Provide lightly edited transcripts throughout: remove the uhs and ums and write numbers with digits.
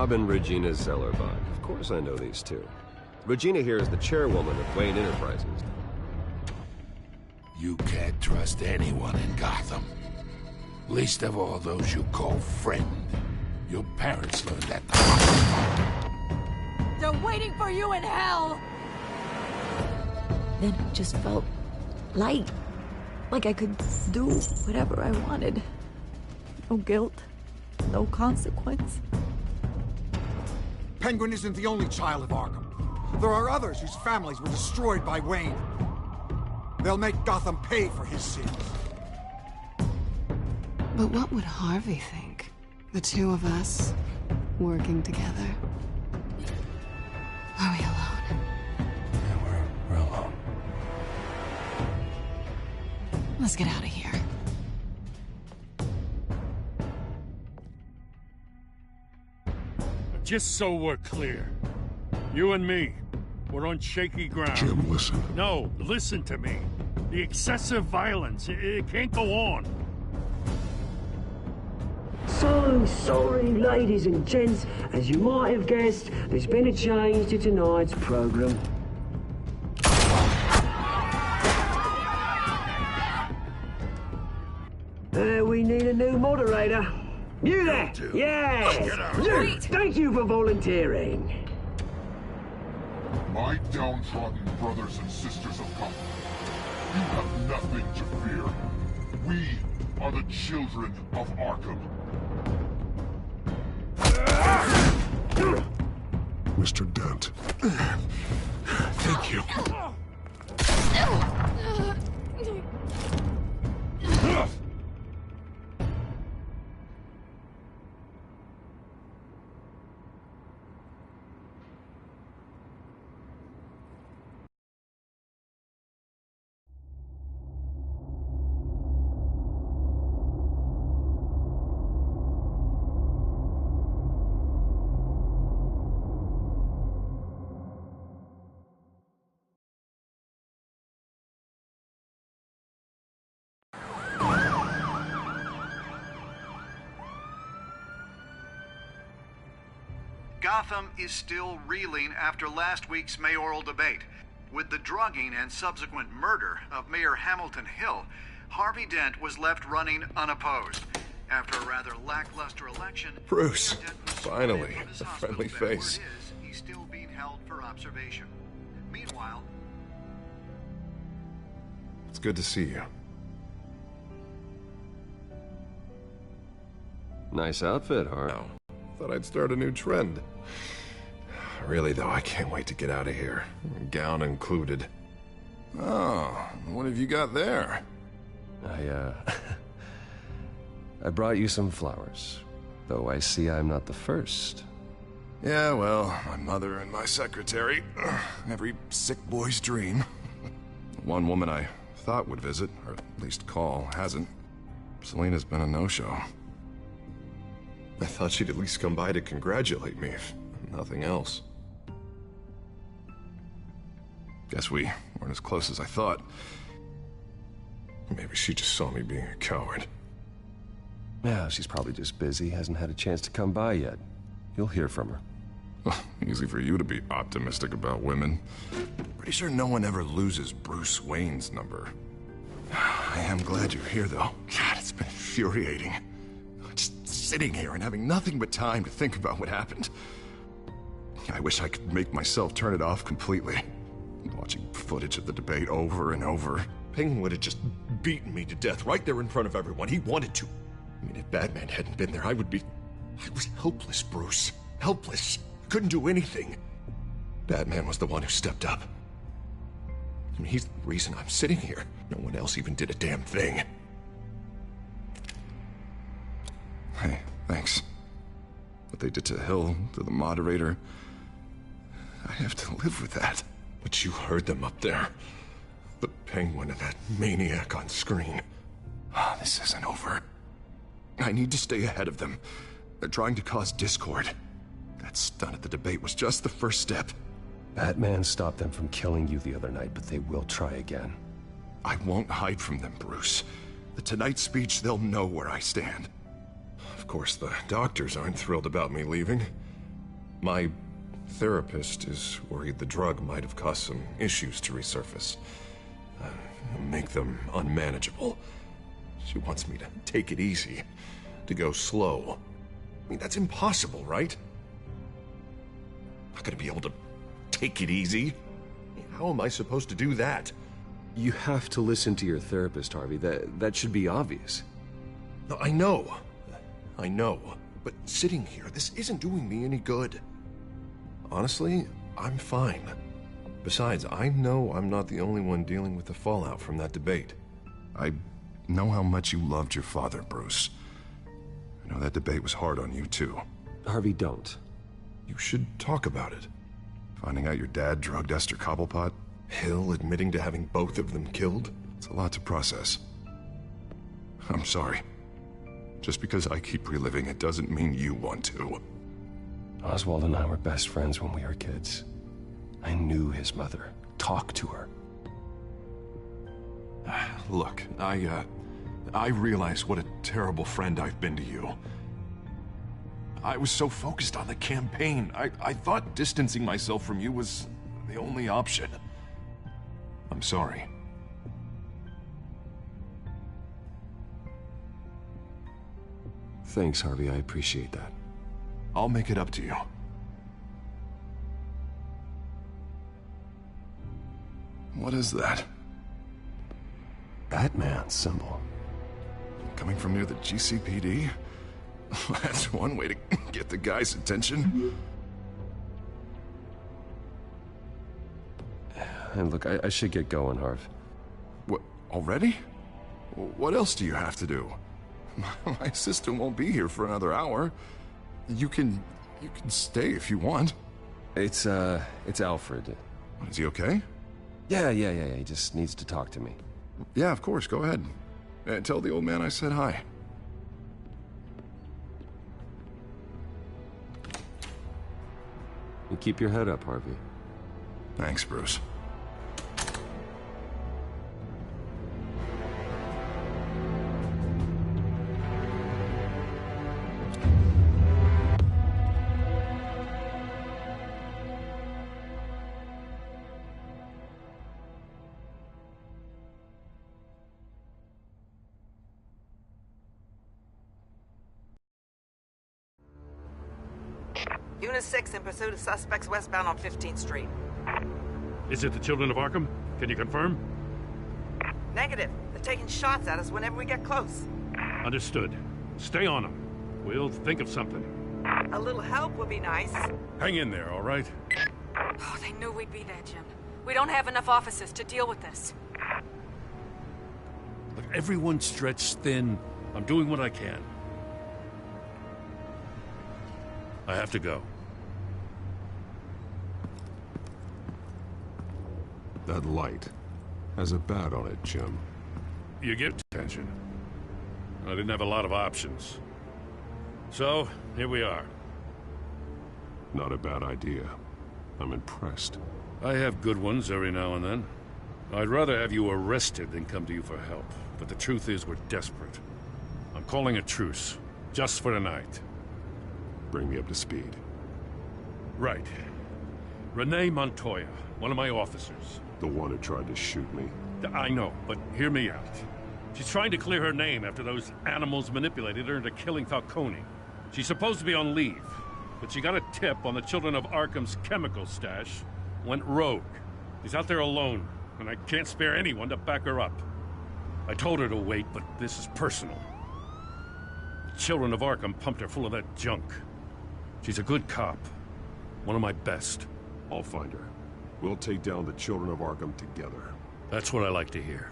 Robin Regina Zellerbach. Of course I know these two. Regina here is the chairwoman of Wayne Enterprises. You can't trust anyone in Gotham. Least of all those you call friend. Your parents learned that the hard way. They're waiting for you in hell! Then it just felt light. Like I could do whatever I wanted. No guilt. No consequence. Penguin isn't the only child of Arkham. There are others whose families were destroyed by Wayne. They'll make Gotham pay for his sins. But what would Harvey think? The two of us, working together. Are we alone? Yeah, we're alone. Let's get out of here. Just so we're clear, you and me, we're on shaky ground. Jim, listen. No, listen to me. The excessive violence, it can't go on. So sorry, ladies and gents. As you might have guessed, there's been a change to tonight's program. We need a new moderator. You there? Yeah! You! Thank you for volunteering. My downtrodden brothers and sisters of Gotham, you have nothing to fear. We are the children of Arkham. Mr. Dent. Thank you. Gotham is still reeling after last week's mayoral debate. With the drugging and subsequent murder of Mayor Hamilton Hill, Harvey Dent was left running unopposed. After a rather lackluster election, Bruce, Mayor Dent was finally, from his a hospital friendly bed where face. it is, he's still being held for observation. Meanwhile, It's good to see you. Nice outfit, Hart. No. Thought I'd start a new trend. Really, though, I can't wait to get out of here. Gown included. Oh, what have you got there? I brought you some flowers. Though I see I'm not the first. Yeah, well, my mother and my secretary. Every sick boy's dream. One woman I thought would visit, or at least call, hasn't. Selena's been a no-show. I thought she'd at least come by to congratulate me, if nothing else. Guess we weren't as close as I thought. Maybe she just saw me being a coward. Yeah, she's probably just busy, hasn't had a chance to come by yet. You'll hear from her. Well, easy for you to be optimistic about women. Pretty sure no one ever loses Bruce Wayne's number. I am glad you're here, though. God, it's been infuriating. Just sitting here and having nothing but time to think about what happened. I wish I could make myself turn it off completely. Watching footage of the debate over and over. Penguin would have just beaten me to death right there in front of everyone. He wanted to. I mean, if Batman hadn't been there, I was helpless, Bruce. Helpless. Couldn't do anything. Batman was the one who stepped up. I mean, he's the reason I'm sitting here. No one else even did a damn thing. Hey, thanks. What they did to Hill, to the moderator, I have to live with that. But you heard them up there. The Penguin and that maniac on screen. This isn't over. I need to stay ahead of them. They're trying to cause discord. That stunt at the debate was just the first step. Batman stopped them from killing you the other night, but they will try again. I won't hide from them, Bruce. The Tonight speech, they'll know where I stand. Of course, the doctors aren't thrilled about me leaving. My therapist is worried the drug might have caused some issues to resurface. Make them unmanageable. She wants me to take it easy, to go slow. I mean, that's impossible, right? Not gonna be able to take it easy. How am I supposed to do that? You have to listen to your therapist, Harvey. That should be obvious. No, I know. But sitting here, this isn't doing me any good. Honestly, I'm fine. Besides, I know I'm not the only one dealing with the fallout from that debate. I know how much you loved your father, Bruce. I know that debate was hard on you, too. Harvey, don't. You should talk about it. Finding out your dad drugged Esther Cobblepot, Hill admitting to having both of them killed. It's a lot to process. I'm sorry. Just because I keep reliving it doesn't mean you want to. Oswald and I were best friends when we were kids. I knew his mother. Talked to her. Look, I realize what a terrible friend I've been to you. I was so focused on the campaign. I thought distancing myself from you was the only option. I'm sorry. Thanks, Harvey. I appreciate that. I'll make it up to you. What is that? Batman symbol. Coming from near the GCPD? That's one way to get the guy's attention. And look, I should get going, Harv. What, already? What else do you have to do? My assistant won't be here for another hour. You can stay if you want. It's Alfred. Is he okay? Yeah. He just needs to talk to me. Yeah, of course. Go ahead. Tell the old man I said hi. And keep your head up, Harvey. Thanks, Bruce. Unit 6 in pursuit of suspects westbound on 15th Street. Is it the Children of Arkham? Can you confirm? Negative. They're taking shots at us whenever we get close. Understood. Stay on them. We'll think of something. A little help would be nice. Hang in there, all right? Oh, they knew we'd be there, Jim. We don't have enough officers to deal with this. Look, everyone's stretched thin. I'm doing what I can. I have to go. That light has a bat on it, Jim. You get attention. I didn't have a lot of options. So, here we are. Not a bad idea. I'm impressed. I have good ones every now and then. I'd rather have you arrested than come to you for help. But the truth is we're desperate. I'm calling a truce. Just for tonight. Bring me up to speed. Right. Renee Montoya, one of my officers. The one who tried to shoot me. I know, but hear me out. She's trying to clear her name after those animals manipulated her into killing Falcone. She's supposed to be on leave, but she got a tip on the Children of Arkham's chemical stash, went rogue. She's out there alone, and I can't spare anyone to back her up. I told her to wait, but this is personal. The Children of Arkham pumped her full of that junk. She's a good cop. One of my best. I'll find her. We'll take down the Children of Arkham together. That's what I like to hear.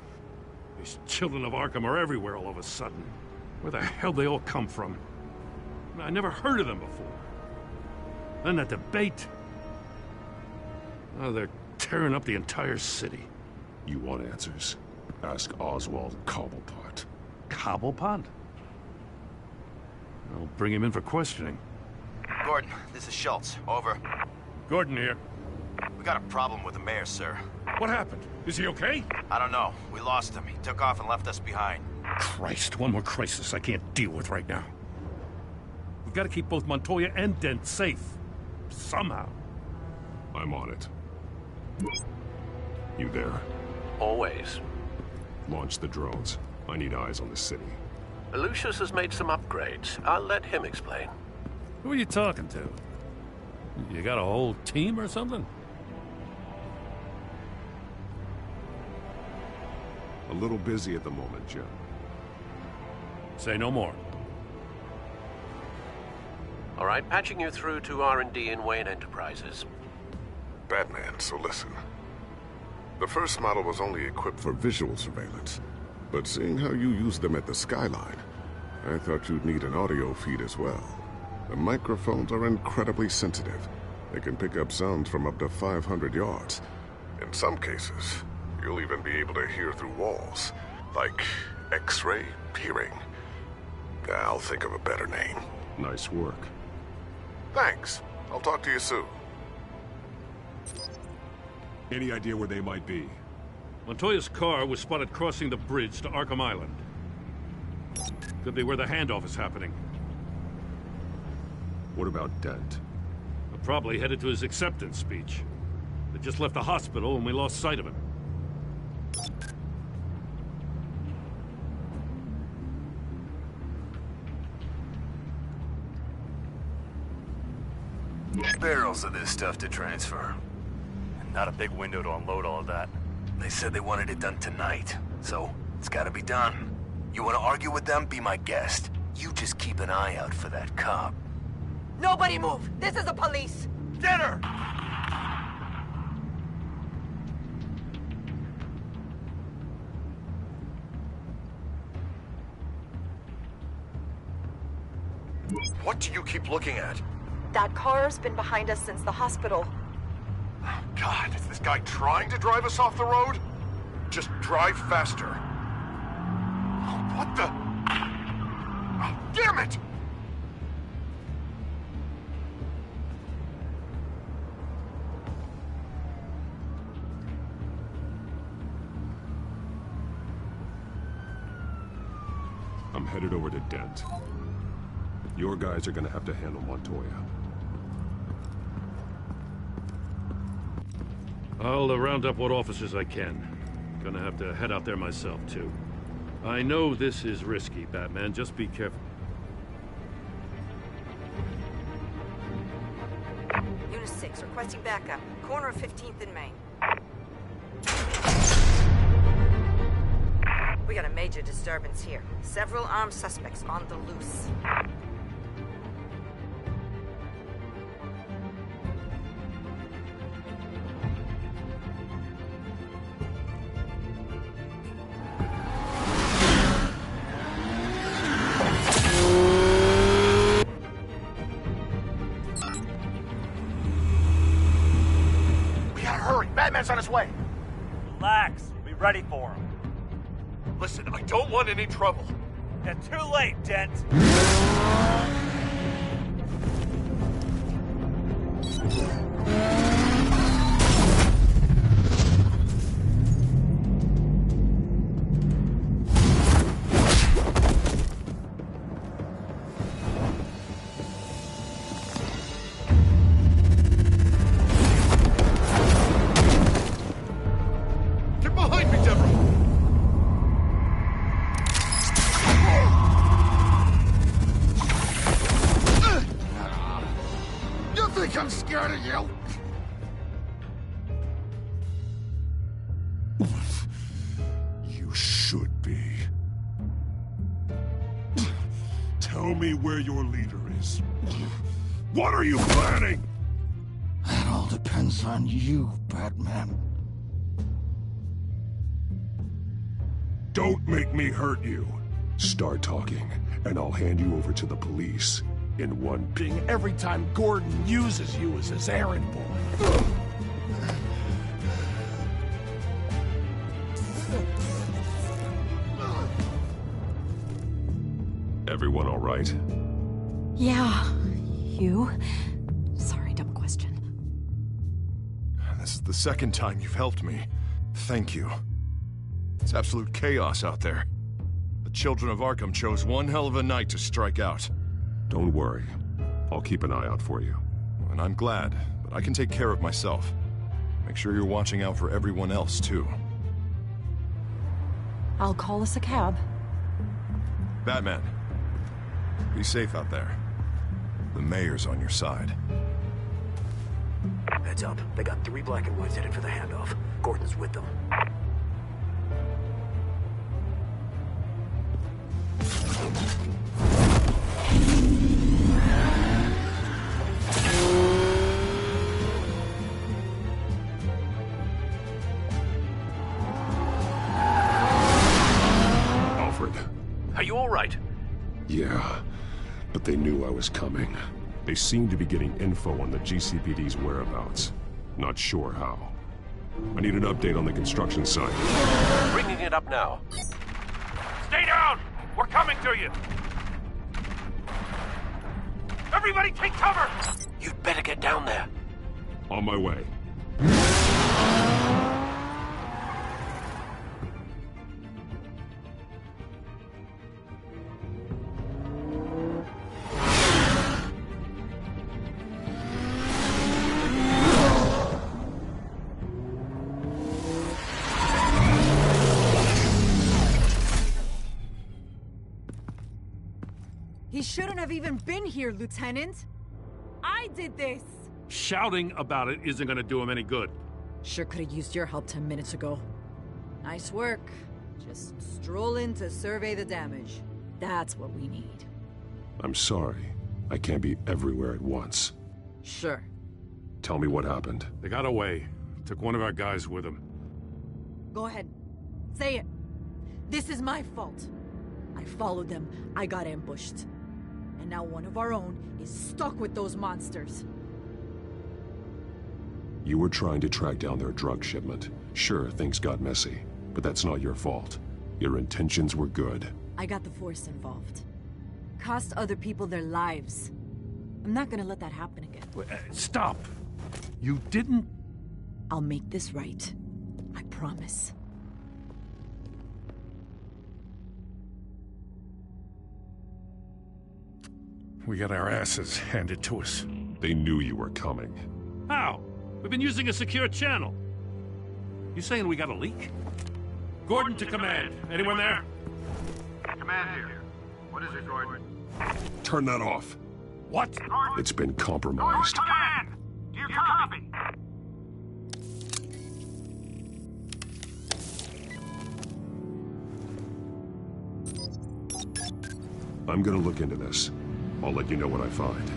These Children of Arkham are everywhere all of a sudden. Where the hell they all come from? I never heard of them before. Then that debate. Oh, they're tearing up the entire city. You want answers? Ask Oswald Cobblepot. Cobblepot? I'll bring him in for questioning. Gordon, this is Schultz. Over. Gordon here. We got a problem with the mayor, sir. What happened? Is he okay? I don't know. We lost him. He took off and left us behind. Christ, one more crisis I can't deal with right now. We've got to keep both Montoya and Dent safe. somehow. I'm on it. You there? Always. Launch the drones. I need eyes on the city. Lucius has made some upgrades. I'll let him explain. Who are you talking to? You got a whole team or something? A little busy at the moment, Jim. Say no more. All right, patching you through to R&D in Wayne Enterprises. Batman, so listen. The first model was only equipped for visual surveillance. But seeing how you use them at the skyline, I thought you'd need an audio feed as well. The microphones are incredibly sensitive. They can pick up sounds from up to 500 yards. In some cases, you'll even be able to hear through walls, like X-ray peering. I'll think of a better name. Nice work. Thanks. I'll talk to you soon. Any idea where they might be? Montoya's car was spotted crossing the bridge to Arkham Island. Could be where the handoff is happening. What about Dent? Probably headed to his acceptance speech. They just left the hospital and we lost sight of him. Barrels of this stuff to transfer. And not a big window to unload all of that. They said they wanted it done tonight, so it's gotta be done. You wanna argue with them? Be my guest. You just keep an eye out for that cop. Nobody move! This is the police! Get her! What do you keep looking at? That car's been behind us since the hospital. Oh, God, is this guy trying to drive us off the road? Just drive faster. Oh, what the? Oh, damn it! I'm headed over to Dent. Your guys are gonna have to handle Montoya. I'll round up what officers I can. Gonna have to head out there myself, too. I know this is risky, Batman. Just be careful. Unit 6, requesting backup. Corner of 15th and Main. We got a major disturbance here. Several armed suspects on the loose. Batman's on his way. Relax. We'll be ready for him. Listen, I don't want any trouble. Yeah, too late, Dent. I'm scared of you. You should be. Tell me where your leader is. What are you planning? That all depends on you, Batman. Don't make me hurt you. Start talking, and I'll hand you over to the police. In one ping every time Gordon uses you as his errand boy. Everyone all right? Yeah. You? Sorry, dumb question. This is the second time you've helped me. Thank you. It's absolute chaos out there. The children of Arkham chose one hell of a night to strike out. Don't worry. I'll keep an eye out for you. and I'm glad, but I can take care of myself. Make sure you're watching out for everyone else, too. I'll call us a cab. Batman, be safe out there. The mayor's on your side. Heads up. They got 3 black and whites headed for the handoff. Gordon's with them. Alfred. Are you all right? Yeah, but they knew I was coming. They seem to be getting info on the GCPD's whereabouts. Not sure how. I need an update on the construction site. Bringing it up now. Stay down! We're coming to you! Everybody take cover! You'd better get down there. On my way. He shouldn't have even been here, Lieutenant. I did this. Shouting about it isn't gonna do him any good. Sure could have used your help 10 minutes ago. Nice work. Just stroll in to survey the damage. That's what we need. I'm sorry. I can't be everywhere at once. Sure. Tell me what happened. They got away. Took one of our guys with them. Go ahead. Say it. This is my fault. I followed them. I got ambushed. And now one of our own is stuck with those monsters. You were trying to track down their drug shipment. Sure, things got messy, but that's not your fault. Your intentions were good. I got the Force involved. Cost other people their lives. I'm not gonna let that happen again. Stop! You didn't... I'll make this right. I promise. We got our asses handed to us. They knew you were coming. How? We've been using a secure channel. You saying we got a leak? Gordon to command. Anyone there? Command here. What is it, Gordon? Turn that off. What? It's been compromised. Command! Do you copy? I'm gonna look into this. I'll let you know what I find.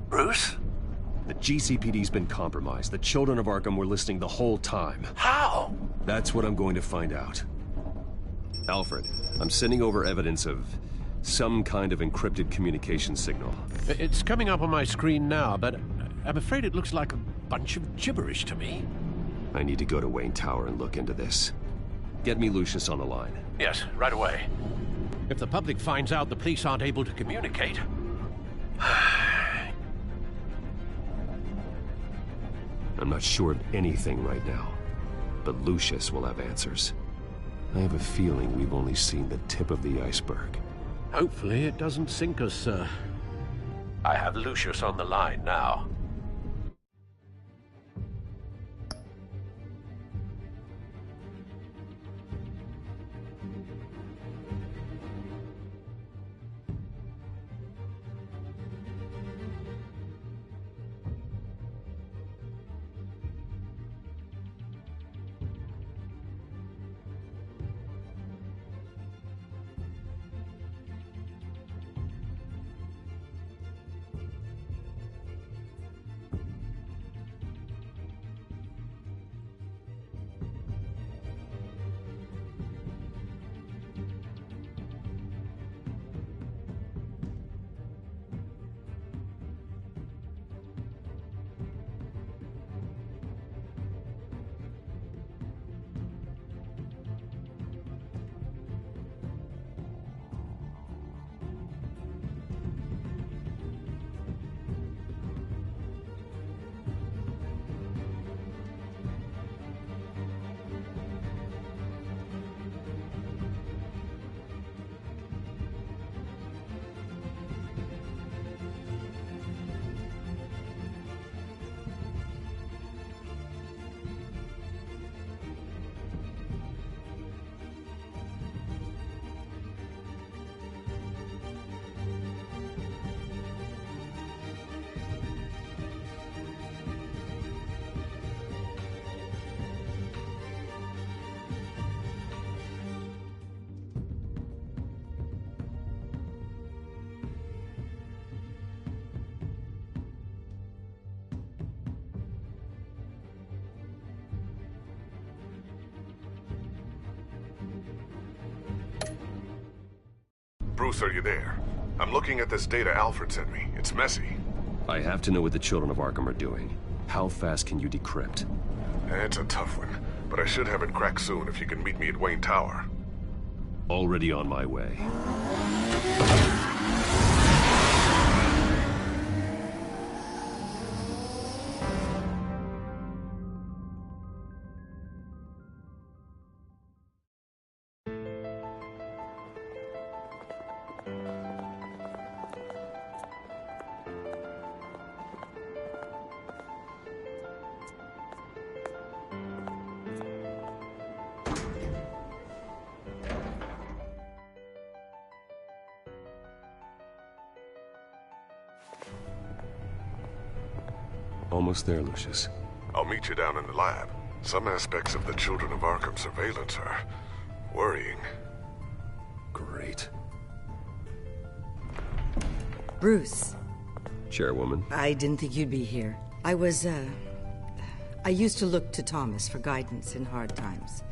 Bruce? The GCPD's been compromised. The children of Arkham were listening the whole time. How? That's what I'm going to find out. Alfred, I'm sending over evidence of some kind of encrypted communication signal. It's coming up on my screen now, but I'm afraid it looks like a bunch of gibberish to me. I need to go to Wayne Tower and look into this. Get me Lucius on the line. Yes, right away. If the public finds out the police aren't able to communicate... I'm not sure of anything right now, but Lucius will have answers. I have a feeling we've only seen the tip of the iceberg. Hopefully it doesn't sink us, sir. I have Lucius on the line now. Bruce, are you there? I'm looking at this data Alfred sent me. It's messy. I have to know what the children of Arkham are doing. How fast can you decrypt? It's a tough one, but I should have it cracked soon if you can meet me at Wayne Tower. Already on my way. Almost there, Lucius. I'll meet you down in the lab. Some aspects of the Children of Arkham surveillance are worrying. Great. Bruce. Chairwoman. I didn't think you'd be here. I used to look to Thomas for guidance in hard times.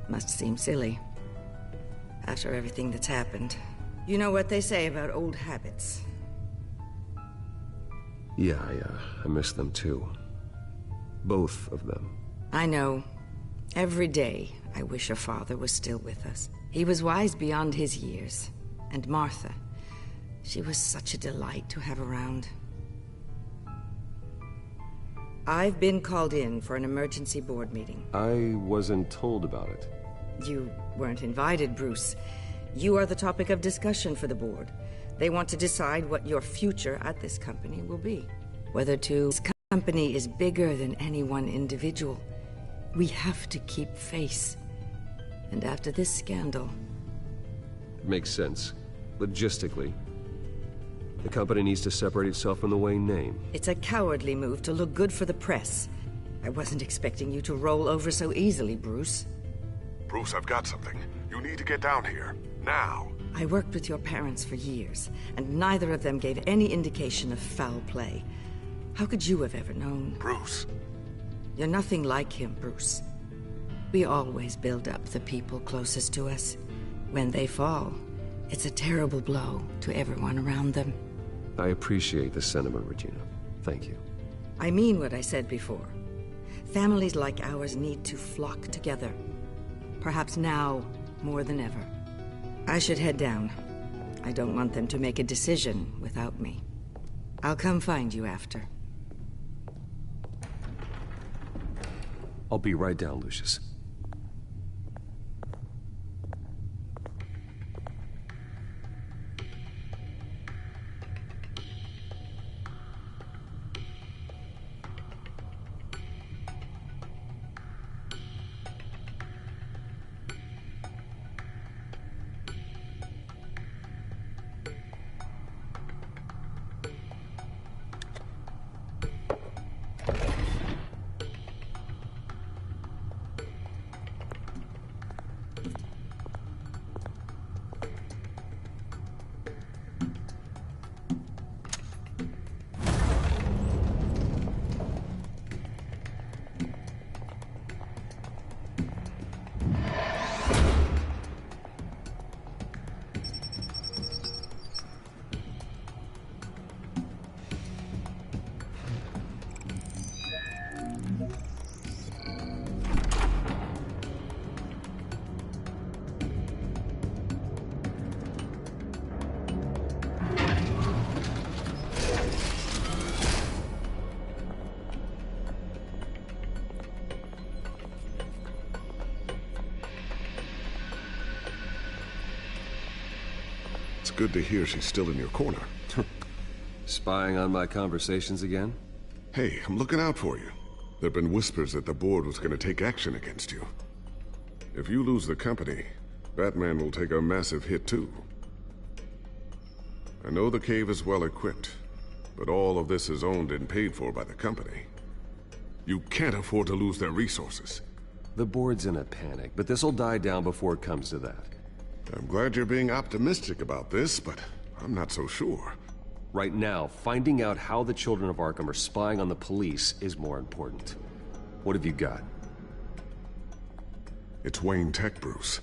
Must seem silly. After everything that's happened. You know what they say about old habits. Yeah, I miss them too. Both of them. I know. Every day, I wish your father was still with us. He was wise beyond his years. And Martha, she was such a delight to have around. I've been called in for an emergency board meeting. I wasn't told about it. You weren't invited, Bruce. You are the topic of discussion for the board. They want to decide what your future at this company will be. Whether this company is bigger than any one individual. We have to keep face. And after this scandal... It makes sense. Logistically. The company needs to separate itself from the Wayne name. It's a cowardly move to look good for the press. I wasn't expecting you to roll over so easily, Bruce. Bruce, I've got something. You need to get down here. Now. I worked with your parents for years, and neither of them gave any indication of foul play. How could you have ever known? Bruce. You're nothing like him, Bruce. We always build up the people closest to us. When they fall, it's a terrible blow to everyone around them. I appreciate the sentiment, Regina. Thank you. I mean what I said before. Families like ours need to flock together. Perhaps now more than ever. I should head down. I don't want them to make a decision without me. I'll come find you after. I'll be right down, Lucius. It's good to hear she's still in your corner. Spying on my conversations again? Hey, I'm looking out for you. There've been whispers that the board was going to take action against you. If you lose the company, Batman will take a massive hit too. I know the cave is well equipped, but all of this is owned and paid for by the company. You can't afford to lose their resources. The board's in a panic, but this'll die down before it comes to that. I'm glad you're being optimistic about this, but I'm not so sure. Right now, finding out how the Children of Arkham are spying on the police is more important. What have you got? It's Wayne Tech, Bruce.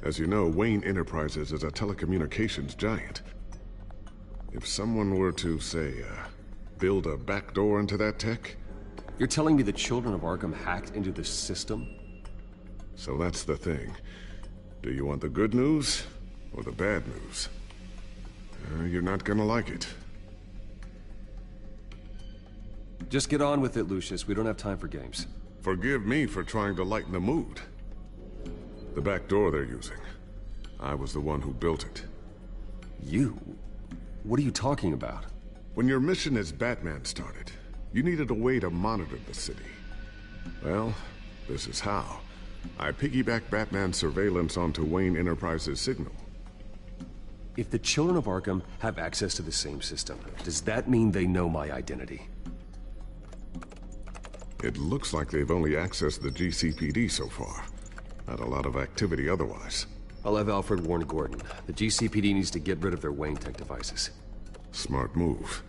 As you know, Wayne Enterprises is a telecommunications giant. If someone were to, say, build a backdoor into that tech... You're telling me the children of Arkham hacked into the system? So that's the thing. Do you want the good news or the bad news? You're not gonna like it. Just get on with it, Lucius. We don't have time for games. Forgive me for trying to lighten the mood. The back door they're using. I was the one who built it. You? What are you talking about? When your mission as Batman started, you needed a way to monitor the city. Well, this is how. I piggybacked Batman's surveillance onto Wayne Enterprises' signal. If the children of Arkham have access to the same system, does that mean they know my identity? It looks like they've only accessed the GCPD so far. Not a lot of activity otherwise. I'll have Alfred warn Gordon. The GCPD needs to get rid of their Wayne Tech devices. Smart move.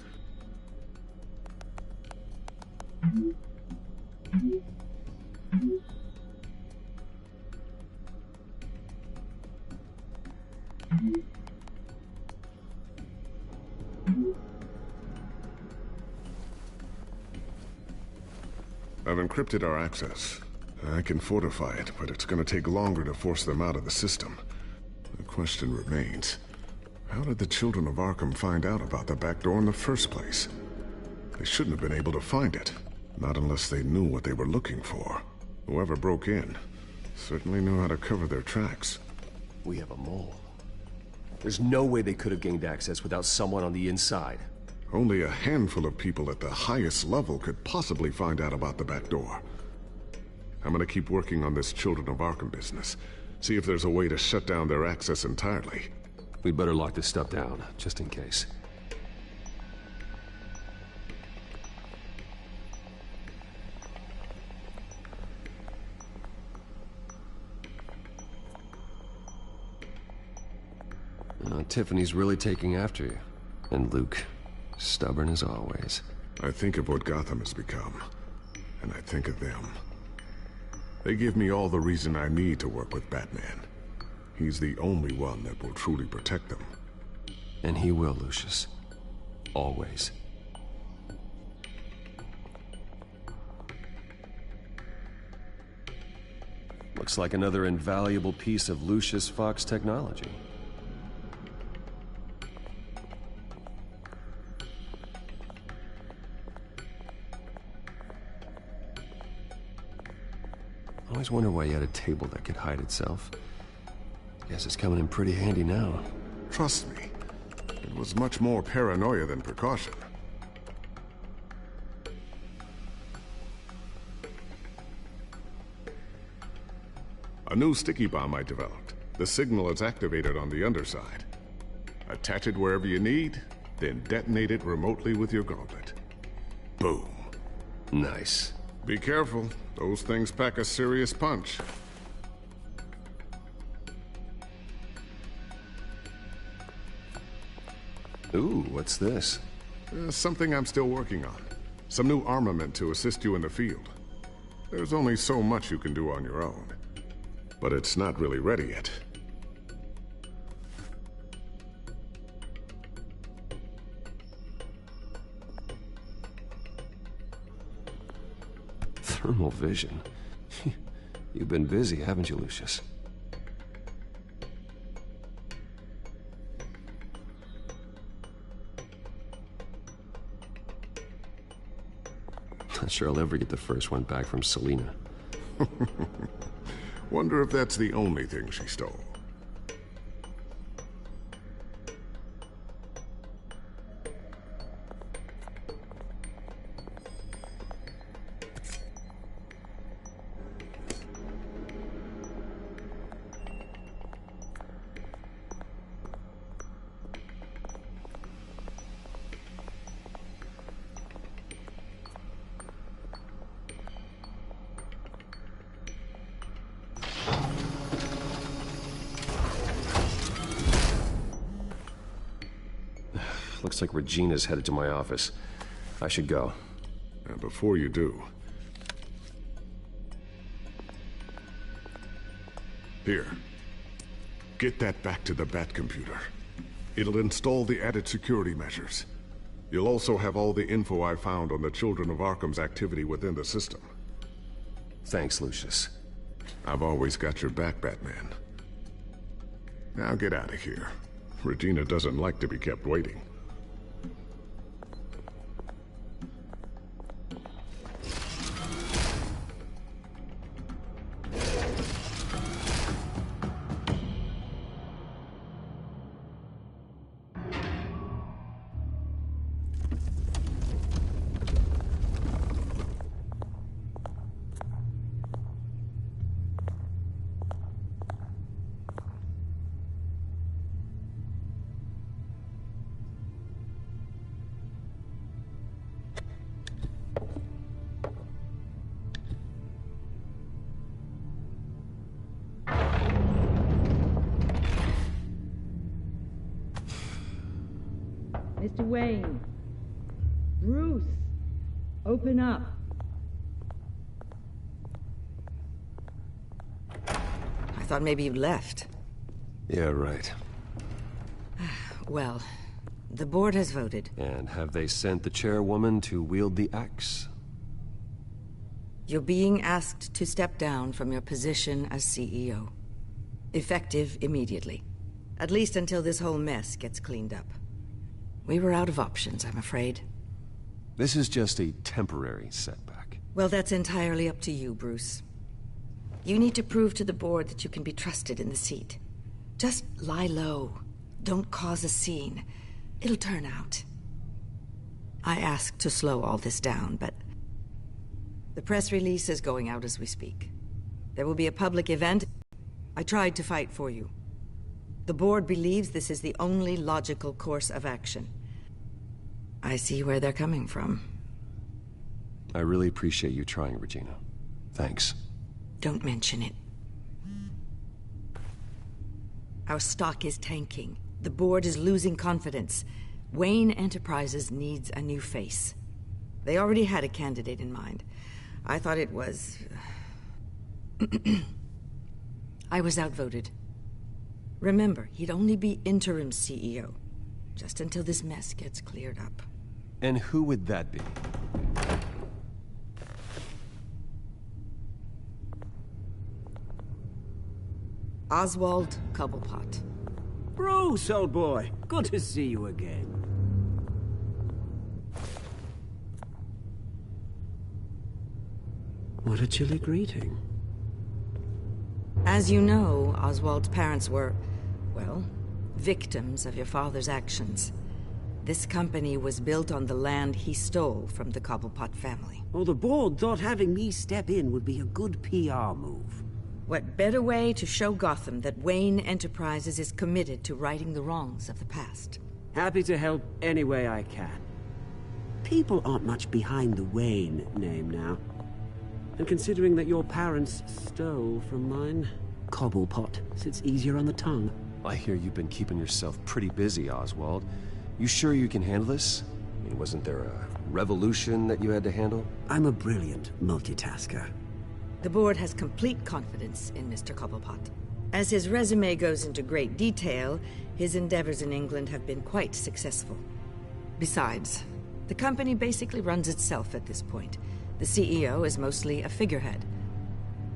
I've encrypted our access. I can fortify it, but it's gonna take longer to force them out of the system. The question remains, how did the children of Arkham find out about the back door in the first place? They shouldn't have been able to find it. Not unless they knew what they were looking for. Whoever broke in certainly knew how to cover their tracks. We have a mole. There's no way they could have gained access without someone on the inside. Only a handful of people at the highest level could possibly find out about the back door. I'm gonna keep working on this Children of Arkham business. See if there's a way to shut down their access entirely. We'd better lock this stuff down, just in case. Tiffany's really taking after you. And Luke, stubborn as always. I think of what Gotham has become, and I think of them. They give me all the reason I need to work with Batman. He's the only one that will truly protect them. And he will, Lucius. Always. Looks like another invaluable piece of Lucius Fox technology. I always wonder why you had a table that could hide itself. Guess it's coming in pretty handy now. Trust me, it was much more paranoia than precaution. A new sticky bomb I developed. The signal is activated on the underside. Attach it wherever you need, then detonate it remotely with your gauntlet. Boom. Nice. Be careful. Those things pack a serious punch. Ooh, what's this? Something I'm still working on. Some new armament to assist you in the field. There's only so much you can do on your own. But it's not really ready yet. Thermal vision. You've been busy, haven't you, Lucius? Not sure I'll ever get the first one back from Selina. Wonder if that's the only thing she stole. Looks like Regina's headed to my office. I should go. And before you do... Here. Get that back to the Bat computer. It'll install the added security measures. You'll also have all the info I found on the Children of Arkham's activity within the system. Thanks, Lucius. I've always got your back, Batman. Now get out of here. Regina doesn't like to be kept waiting. Mr. Wayne. Bruce. Open up. I thought maybe you left. Yeah, right. Well, the board has voted. And have they sent the chairwoman to wield the axe? You're being asked to step down from your position as CEO. Effective immediately. At least until this whole mess gets cleaned up. We were out of options, I'm afraid. This is just a temporary setback. Well, that's entirely up to you, Bruce. You need to prove to the board that you can be trusted in the seat. Just lie low. Don't cause a scene. It'll turn out. I asked to slow all this down, but the press release is going out as we speak. There will be a public event. I tried to fight for you. The board believes this is the only logical course of action. I see where they're coming from. I really appreciate you trying, Regina. Thanks. Don't mention it. Our stock is tanking. The board is losing confidence. Wayne Enterprises needs a new face. They already had a candidate in mind. I thought it was... I was outvoted. Remember, he'd only be interim CEO, just until this mess gets cleared up. And who would that be? Oswald Cobblepot. Bruce, old boy. Good to see you again. What a chilly greeting. As you know, Oswald's parents were, well, victims of your father's actions. This company was built on the land he stole from the Cobblepot family. Well, the board thought having me step in would be a good PR move. What better way to show Gotham that Wayne Enterprises is committed to righting the wrongs of the past? Happy to help any way I can. People aren't much behind the Wayne name now. And considering that your parents stole from mine, Cobblepot sits easier on the tongue. I hear you've been keeping yourself pretty busy, Oswald. You sure you can handle this? I mean, wasn't there a revolution that you had to handle? I'm a brilliant multitasker. The board has complete confidence in Mr. Cobblepot. As his resume goes into great detail, his endeavors in England have been quite successful. Besides, the company basically runs itself at this point. The CEO is mostly a figurehead.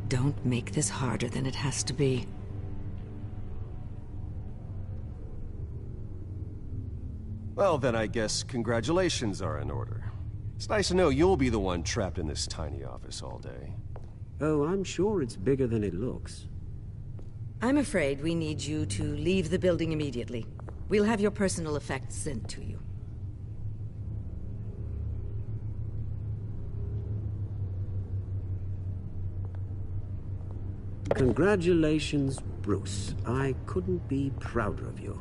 Don't make this harder than it has to be. Well, then I guess congratulations are in order. It's nice to know you'll be the one trapped in this tiny office all day. Oh, I'm sure it's bigger than it looks. I'm afraid we need you to leave the building immediately. We'll have your personal effects sent to you. Congratulations, Bruce. I couldn't be prouder of you.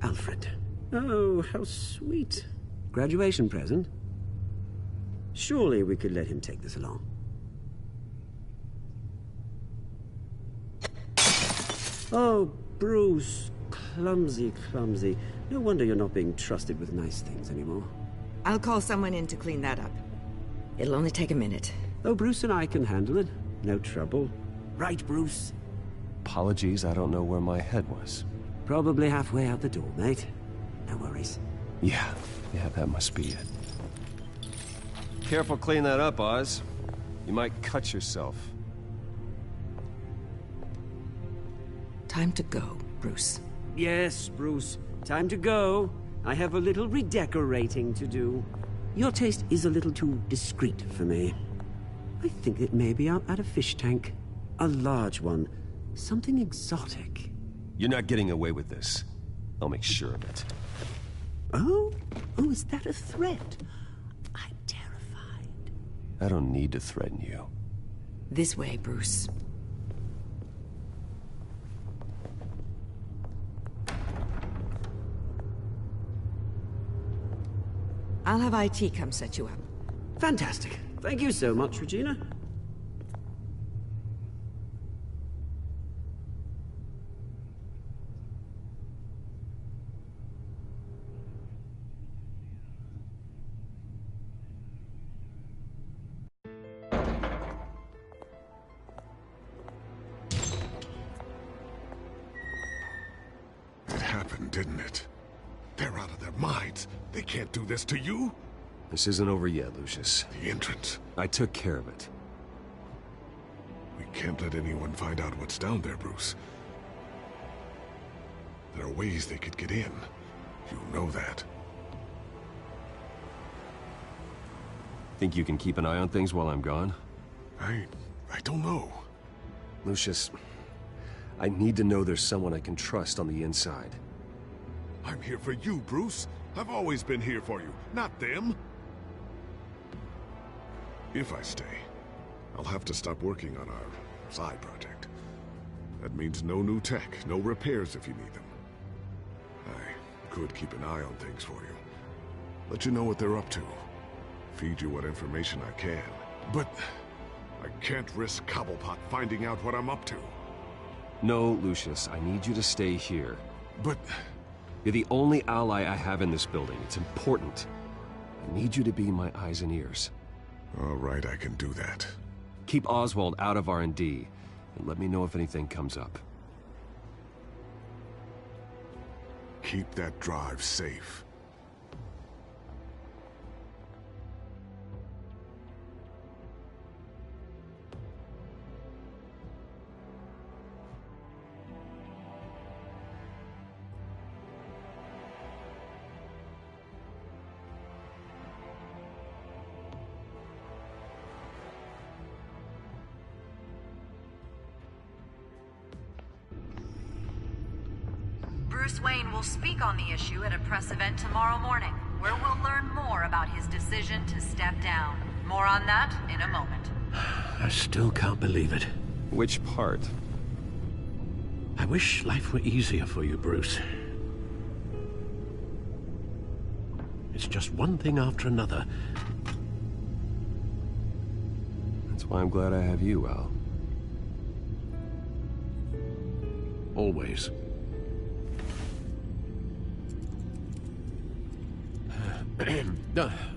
Alfred. Oh, how sweet. Graduation present? Surely we could let him take this along. Oh, Bruce. Clumsy, clumsy. No wonder you're not being trusted with nice things anymore. I'll call someone in to clean that up. It'll only take a minute. Oh, Bruce and I can handle it. No trouble. Right, Bruce? Apologies, I don't know where my head was. Probably halfway out the door, mate. No worries. Yeah, that must be it. Careful cleaning that up, Oz. You might cut yourself. Time to go, Bruce. Yes, Bruce. Time to go. I have a little redecorating to do. Your taste is a little too discreet for me. I think that maybe I'll add a fish tank. A large one. Something exotic. You're not getting away with this. I'll make sure of it. Oh? Oh, is that a threat? I'm terrified. I don't need to threaten you. This way, Bruce. I'll have IT come set you up. Fantastic. Thank you so much, Regina. It happened, didn't it? They're out of their minds. They can't do this to you. This isn't over yet, Lucius. The entrance. I took care of it. We can't let anyone find out what's down there, Bruce. There are ways they could get in. You know that. Think you can keep an eye on things while I'm gone? I don't know. Lucius, I need to know there's someone I can trust on the inside. I'm here for you, Bruce. I've always been here for you, not them. If I stay, I'll have to stop working on our side project. That means no new tech, no repairs if you need them. I could keep an eye on things for you. Let you know what they're up to. Feed you what information I can. But I can't risk Cobblepot finding out what I'm up to. No, Lucius, I need you to stay here. But... You're the only ally I have in this building. It's important. I need you to be my eyes and ears. All right, I can do that. Keep Oswald out of R&D, and let me know if anything comes up. Keep that drive safe. Bruce Wayne will speak on the issue at a press event tomorrow morning, where we'll learn more about his decision to step down. More on that in a moment. I still can't believe it. Which part? I wish life were easier for you, Bruce. It's just one thing after another. That's why I'm glad I have you, Al. Always.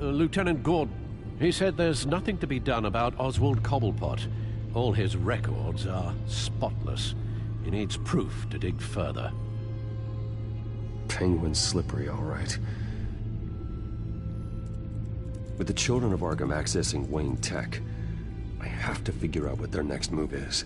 Lieutenant Gordon, he said there's nothing to be done about Oswald Cobblepot. All his records are spotless. He needs proof to dig further. Penguin's slippery, all right. With the children of Arkham accessing Wayne Tech, I have to figure out what their next move is.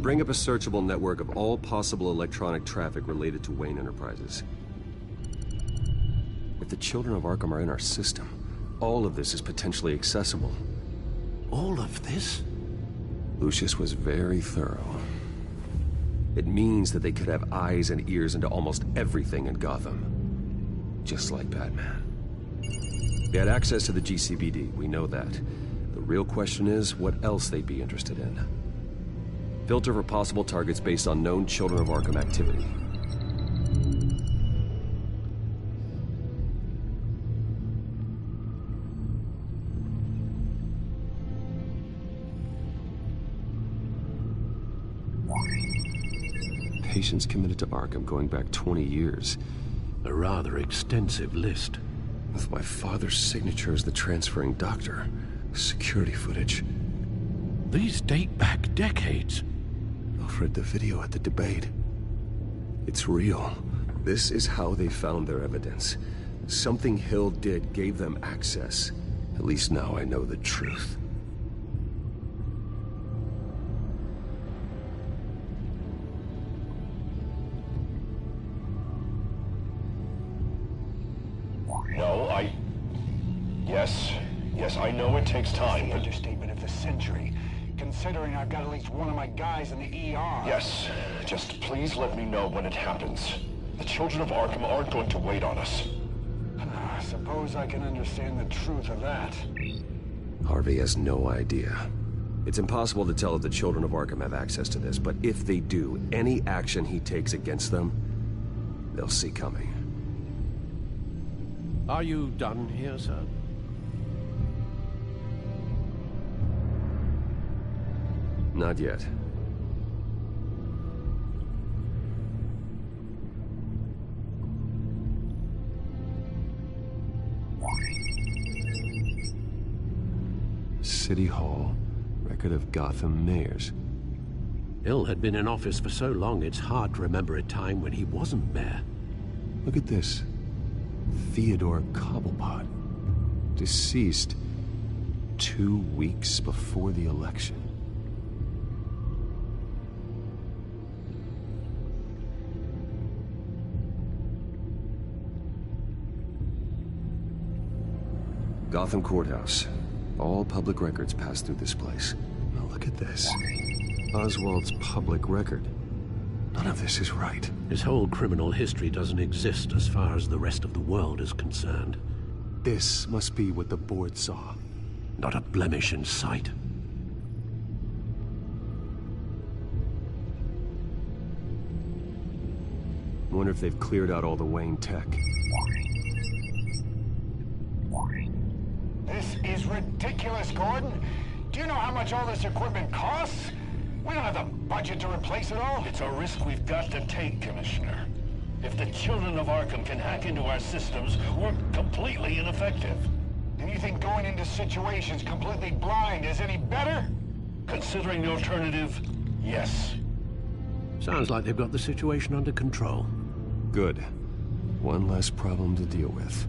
Bring up a searchable network of all possible electronic traffic related to Wayne Enterprises. If the children of Arkham are in our system, all of this is potentially accessible. All of this? Lucius was very thorough. It means that they could have eyes and ears into almost everything in Gotham. Just like Batman. They had access to the GCPD, we know that. The real question is, what else they'd be interested in. Filter for possible targets based on known Children of Arkham activity. Patients committed to Arkham going back 20 years. A rather extensive list. With my father's signature as the transferring doctor. Security footage. These date back decades. I've read the video at the debate. It's real. This is how they found their evidence. Something Hill did gave them access. At least now I know the truth. No, Yes, I know it takes time, The understatement of the century. considering I've got at least one of my guys in the ER. Yes. Just please let me know when it happens. The children of Arkham aren't going to wait on us. I suppose I can understand the truth of that. Harvey has no idea. It's impossible to tell if the children of Arkham have access to this, but if they do, any action he takes against them, they'll see coming. Are you done here, sir? Not yet. City Hall. Record of Gotham mayors. Hill had been in office for so long, it's hard to remember a time when he wasn't mayor. Look at this. Theodore Cobblepot. Deceased 2 weeks before the election. Gotham Courthouse. All public records pass through this place. Now look at this. Oswald's public record. None of this is right. His whole criminal history doesn't exist as far as the rest of the world is concerned. This must be what the board saw. Not a blemish in sight. I wonder if they've cleared out all the Wayne tech. This is ridiculous, Gordon. Do you know how much all this equipment costs? We don't have the budget to replace it all. It's a risk we've got to take, Commissioner. If the children of Arkham can hack into our systems, we're completely ineffective. And you think going into situations completely blind is any better? Considering the alternative, yes. Sounds like they've got the situation under control. Good. One less problem to deal with.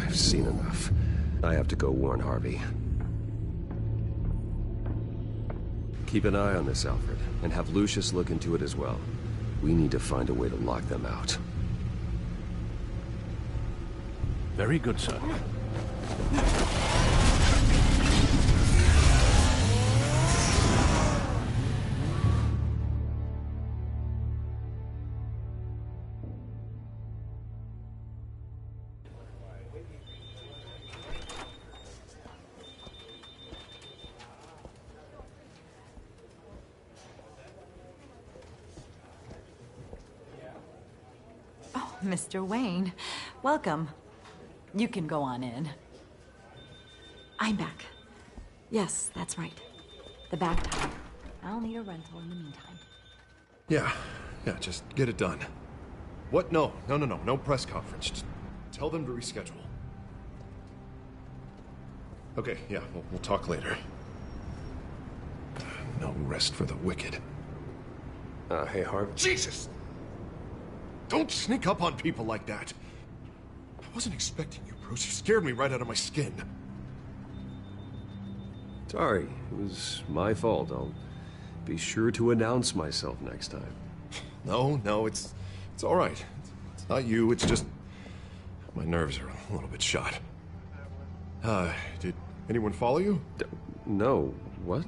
I've seen enough. I have to go warn Harvey. Keep an eye on this, Alfred, and have Lucius look into it as well. We need to find a way to lock them out. Very good, sir. Mr. Wayne, welcome. You can go on in. I'm back. Yes, that's right. The back tire. I'll need a rental in the meantime. Yeah, just get it done. What? No press conference. Just tell them to reschedule. Okay, yeah, we'll talk later. No rest for the wicked. Hey, Harv. Jesus! Don't sneak up on people like that. I wasn't expecting you, Bruce. You scared me right out of my skin. Sorry, it was my fault. I'll be sure to announce myself next time. No, it's all right. It's not you, it's just my nerves are a little bit shot. Did anyone follow you? No. What?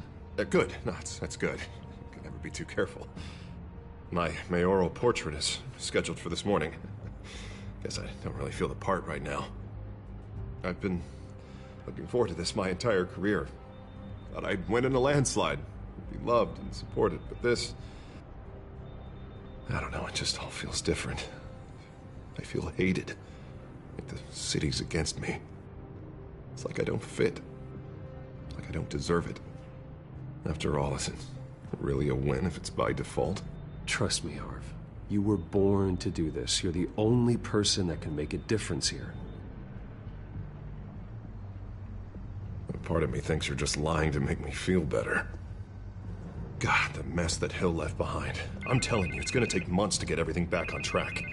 Good. No, that's good. You can never be too careful. My mayoral portrait is scheduled for this morning. Guess I don't really feel the part right now. I've been looking forward to this my entire career. Thought I'd win in a landslide, be loved and supported, but this... I don't know, it just all feels different. I feel hated. Like the city's against me. It's like I don't fit. Like I don't deserve it. After all, is it really a win if it's by default? Trust me, Harv. You were born to do this. You're the only person that can make a difference here. A part of me thinks you're just lying to make me feel better. God, the mess that Hill left behind. I'm telling you, it's gonna take months to get everything back on track.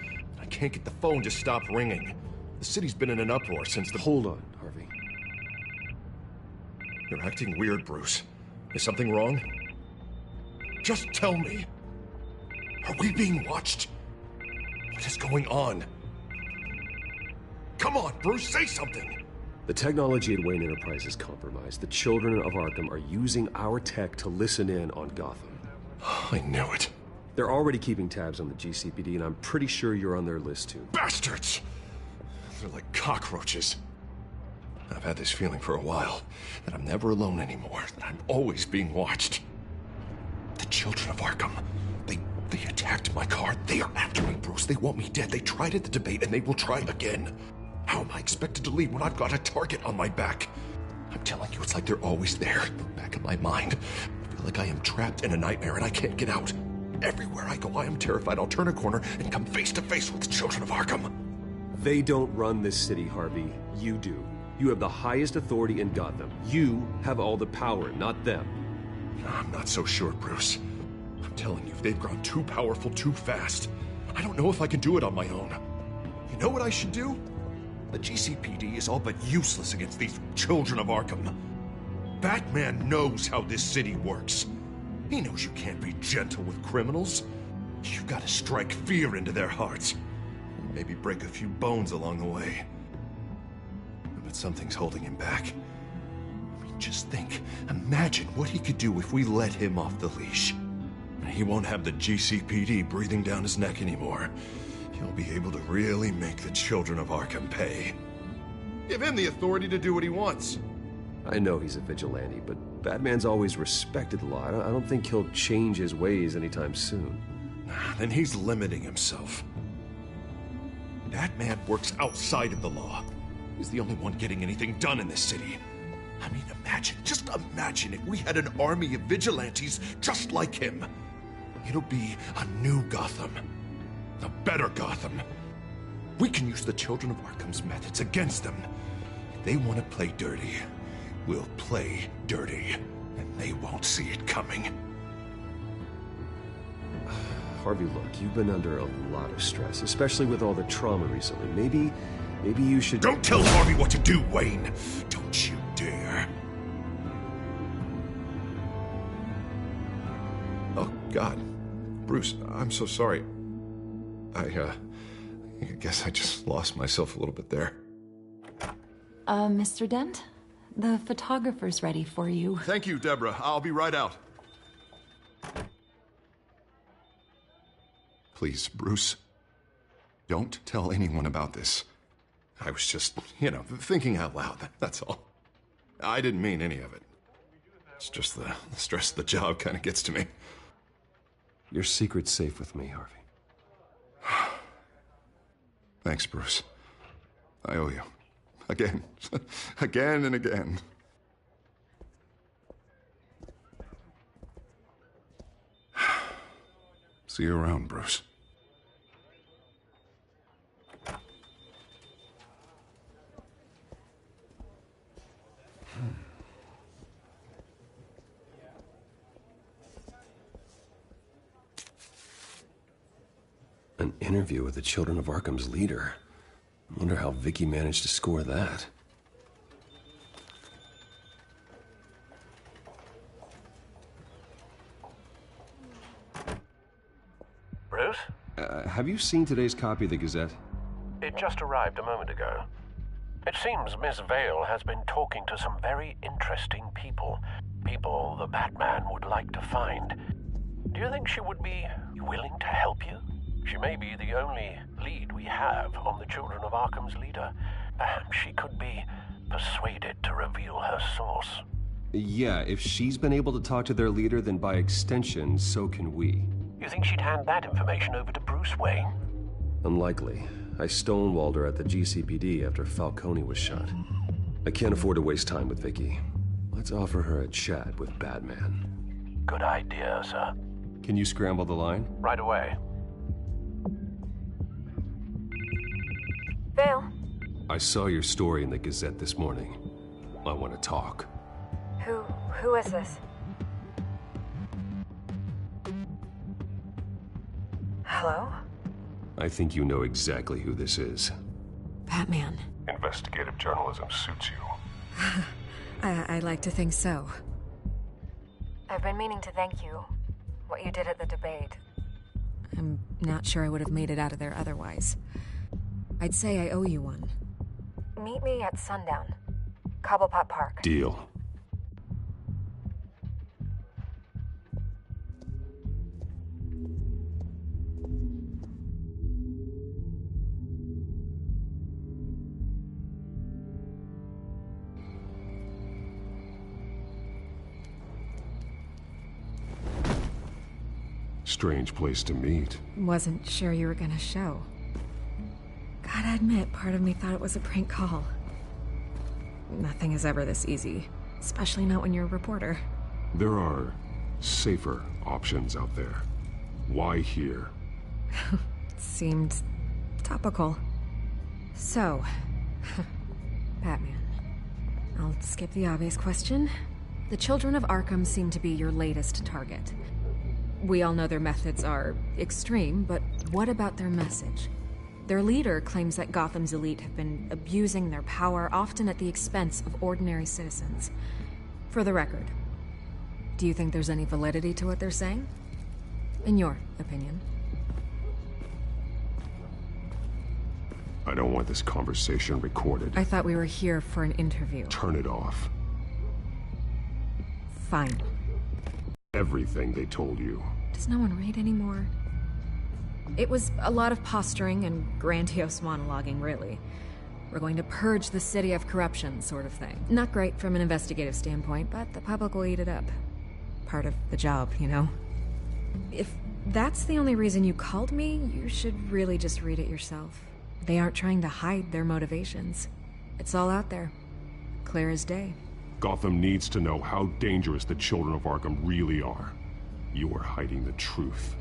I can't get the phone to stop ringing. The city's been in an uproar since the... Hold on, Harvey. You're acting weird, Bruce. Is something wrong? Just tell me. Are we being watched? What is going on? Come on, Bruce, say something! The technology at Wayne Enterprise is compromised. The children of Arkham are using our tech to listen in on Gotham. I knew it. They're already keeping tabs on the GCPD, and I'm pretty sure you're on their list too. Bastards! They're like cockroaches. I've had this feeling for a while, that I'm never alone anymore, that I'm always being watched. The children of Arkham, they attacked my car. They are after me, Bruce. They want me dead. They tried at the debate, and they will try again. How am I expected to leave when I've got a target on my back? I'm telling you, it's like they're always there, in the back of my mind. I feel like I am trapped in a nightmare and I can't get out. Everywhere I go, I am terrified I'll turn a corner and come face to face with the children of Arkham. They don't run this city, Harvey. You do. You have the highest authority in Gotham. You have all the power, not them. I'm not so sure, Bruce. I'm telling you, they've grown too powerful too fast. I don't know if I can do it on my own. You know what I should do? The GCPD is all but useless against these children of Arkham. Batman knows how this city works. He knows you can't be gentle with criminals. You've got to strike fear into their hearts. Maybe break a few bones along the way. But something's holding him back. I mean, just think. Imagine what he could do if we let him off the leash. He won't have the GCPD breathing down his neck anymore. He'll be able to really make the children of Arkham pay. Give him the authority to do what he wants. I know he's a vigilante, but Batman's always respected the law. I don't think he'll change his ways anytime soon. Then he's limiting himself. Batman works outside of the law. He's the only one getting anything done in this city. I mean, just imagine if we had an army of vigilantes just like him. It'll be a new Gotham. A better Gotham. We can use the children of Arkham's methods against them. If they want to play dirty, we'll play dirty. And they won't see it coming. Harvey, look, you've been under a lot of stress, especially with all the trauma recently. Maybe you should... Don't tell Harvey what to do, Wayne! Don't you dare. Oh, God. Bruce, I'm so sorry. I guess I just lost myself a little bit there. Mr. Dent? The photographer's ready for you. Thank you, Deborah. I'll be right out. Please, Bruce, don't tell anyone about this. I was just, thinking out loud, that's all. I didn't mean any of it. It's just the stress of the job kind of gets to me. Your secret's safe with me, Harvey. Thanks, Bruce. I owe you. Again. Again and again. See you around, Bruce. An interview with the Children of Arkham's leader. I wonder how Vicky managed to score that. Bruce? Have you seen today's copy of the Gazette? It just arrived a moment ago. It seems Miss Vale has been talking to some very interesting people. People the Batman would like to find. Do you think she would be willing to help you? She may be the only lead we have on the Children of Arkham's leader. Perhaps she could be persuaded to reveal her source. Yeah, if she's been able to talk to their leader, then by extension, so can we. You think she'd hand that information over to Bruce Wayne? Unlikely. I stonewalled her at the GCPD after Falcone was shot. I can't afford to waste time with Vicky. Let's offer her a chat with Batman. Good idea, sir. Can you scramble the line? Right away. Vale. I saw your story in the Gazette this morning. I want to talk. Who is this? Hello? I think you know exactly who this is. Batman. Investigative journalism suits you. I like to think so. I've been meaning to thank you. What you did at the debate. I'm not sure I would have made it out of there otherwise. I'd say I owe you one. Meet me at sundown. Cobblepot Park. Deal. Strange place to meet. Wasn't sure you were gonna show. Gotta admit, part of me thought it was a prank call. Nothing is ever this easy, especially not when you're a reporter. There are safer options out there. Why here? Seemed topical. So, Batman. I'll skip the obvious question. The children of Arkham seem to be your latest target. We all know their methods are extreme, but what about their message? Their leader claims that Gotham's elite have been abusing their power, often at the expense of ordinary citizens. For the record, do you think there's any validity to what they're saying? In your opinion? I don't want this conversation recorded. I thought we were here for an interview. Turn it off. Fine. Everything they told you. Does no one read anymore? It was a lot of posturing and grandiose monologuing, really. We're going to purge the city of corruption, sort of thing. Not great from an investigative standpoint, but the public will eat it up. Part of the job, you know? If that's the only reason you called me, you should really just read it yourself. They aren't trying to hide their motivations. It's all out there. Clear as day. Gotham needs to know how dangerous the children of Arkham really are. You are hiding the truth.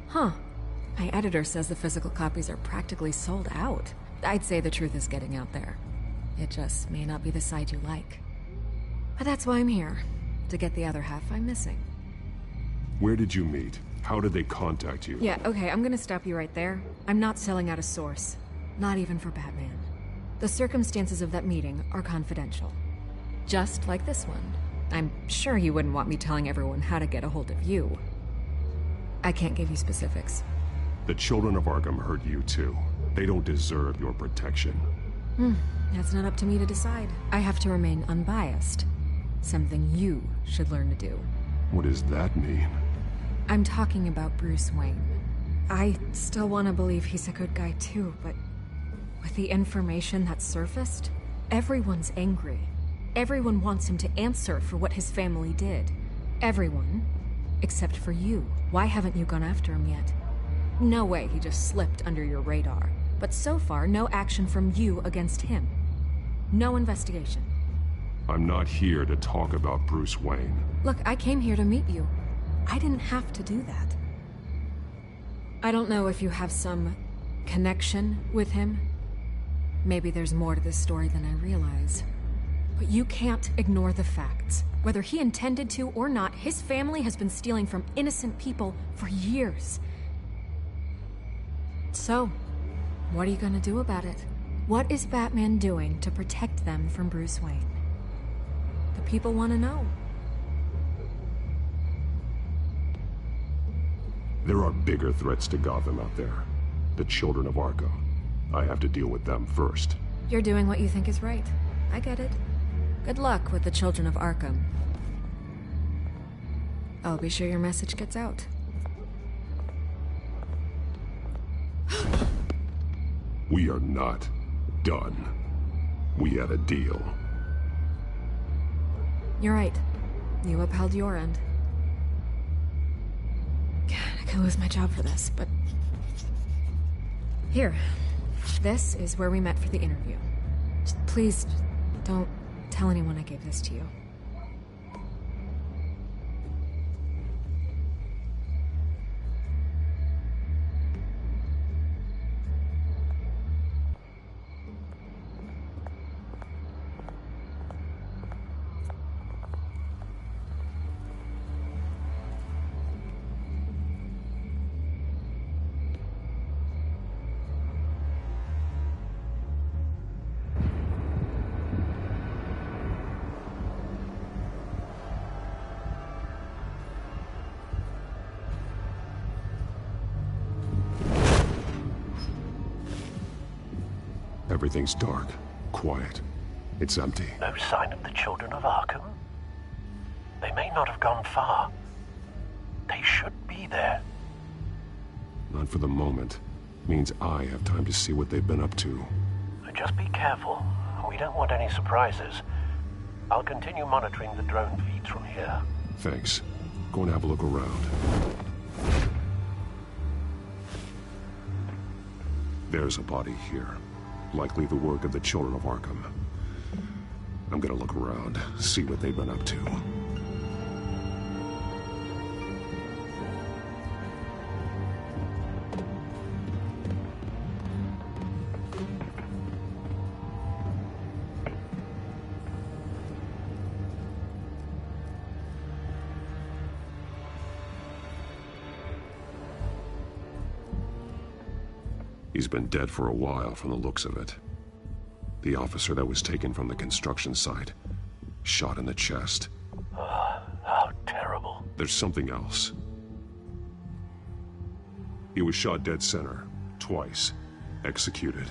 Huh. My editor says the physical copies are practically sold out. I'd say the truth is getting out there. It just may not be the side you like. But that's why I'm here. To get the other half I'm missing. Where did you meet? How did they contact you? Yeah, okay, I'm gonna stop you right there. I'm not selling out a source. Not even for Batman. The circumstances of that meeting are confidential. Just like this one. I'm sure you wouldn't want me telling everyone how to get a hold of you. I can't give you specifics. The children of Arkham hurt you too. They don't deserve your protection. That's not up to me to decide. I have to remain unbiased. Something you should learn to do. What does that mean? I'm talking about Bruce Wayne. I still want to believe he's a good guy too, but with the information that surfaced, everyone's angry. Everyone wants him to answer for what his family did. Everyone, except for you. Why haven't you gone after him yet? No way he just slipped under your radar. But so far, no action from you against him. No investigation. I'm not here to talk about Bruce Wayne. Look, I came here to meet you. I didn't have to do that. I don't know if you have some connection with him. Maybe there's more to this story than I realize. But you can't ignore the facts. Whether he intended to or not, his family has been stealing from innocent people for years. So, what are you gonna do about it? What is Batman doing to protect them from Bruce Wayne? The people want to know. There are bigger threats to Gotham out there. The children of Arkham. I have to deal with them first. You're doing what you think is right. I get it. Good luck with the children of Arkham. I'll be sure your message gets out. We are not done. We had a deal. You're right. You upheld your end. God, I could lose my job for this, but... Here. This is where we met for the interview. Just please, don't tell anyone I gave this to you. Everything's dark, quiet. It's empty. No sign of the children of Arkham? They may not have gone far. They should be there. Not for the moment. Means I have time to see what they've been up to. Just be careful. We don't want any surprises. I'll continue monitoring the drone feeds from here. Thanks. Go and have a look around. There's a body here. Likely the work of the children of Arkham. I'm gonna look around, see what they've been up to. He's been dead for a while from the looks of it. The officer that was taken from the construction site, shot in the chest. How terrible. There's something else. He was shot dead center, twice, executed.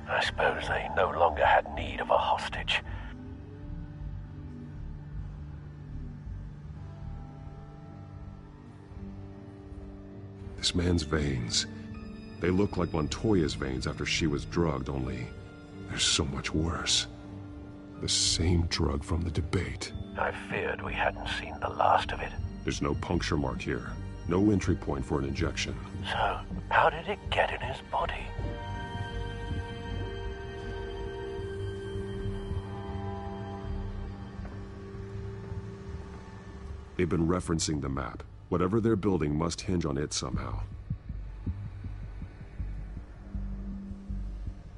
I suppose they no longer had need of a hostage. This man's veins. They look like Montoya's veins after she was drugged, only they're so much worse. The same drug from the debate. I feared we hadn't seen the last of it. There's no puncture mark here. No entry point for an injection. So, how did it get in his body? They've been referencing the map. Whatever they're building must hinge on it somehow.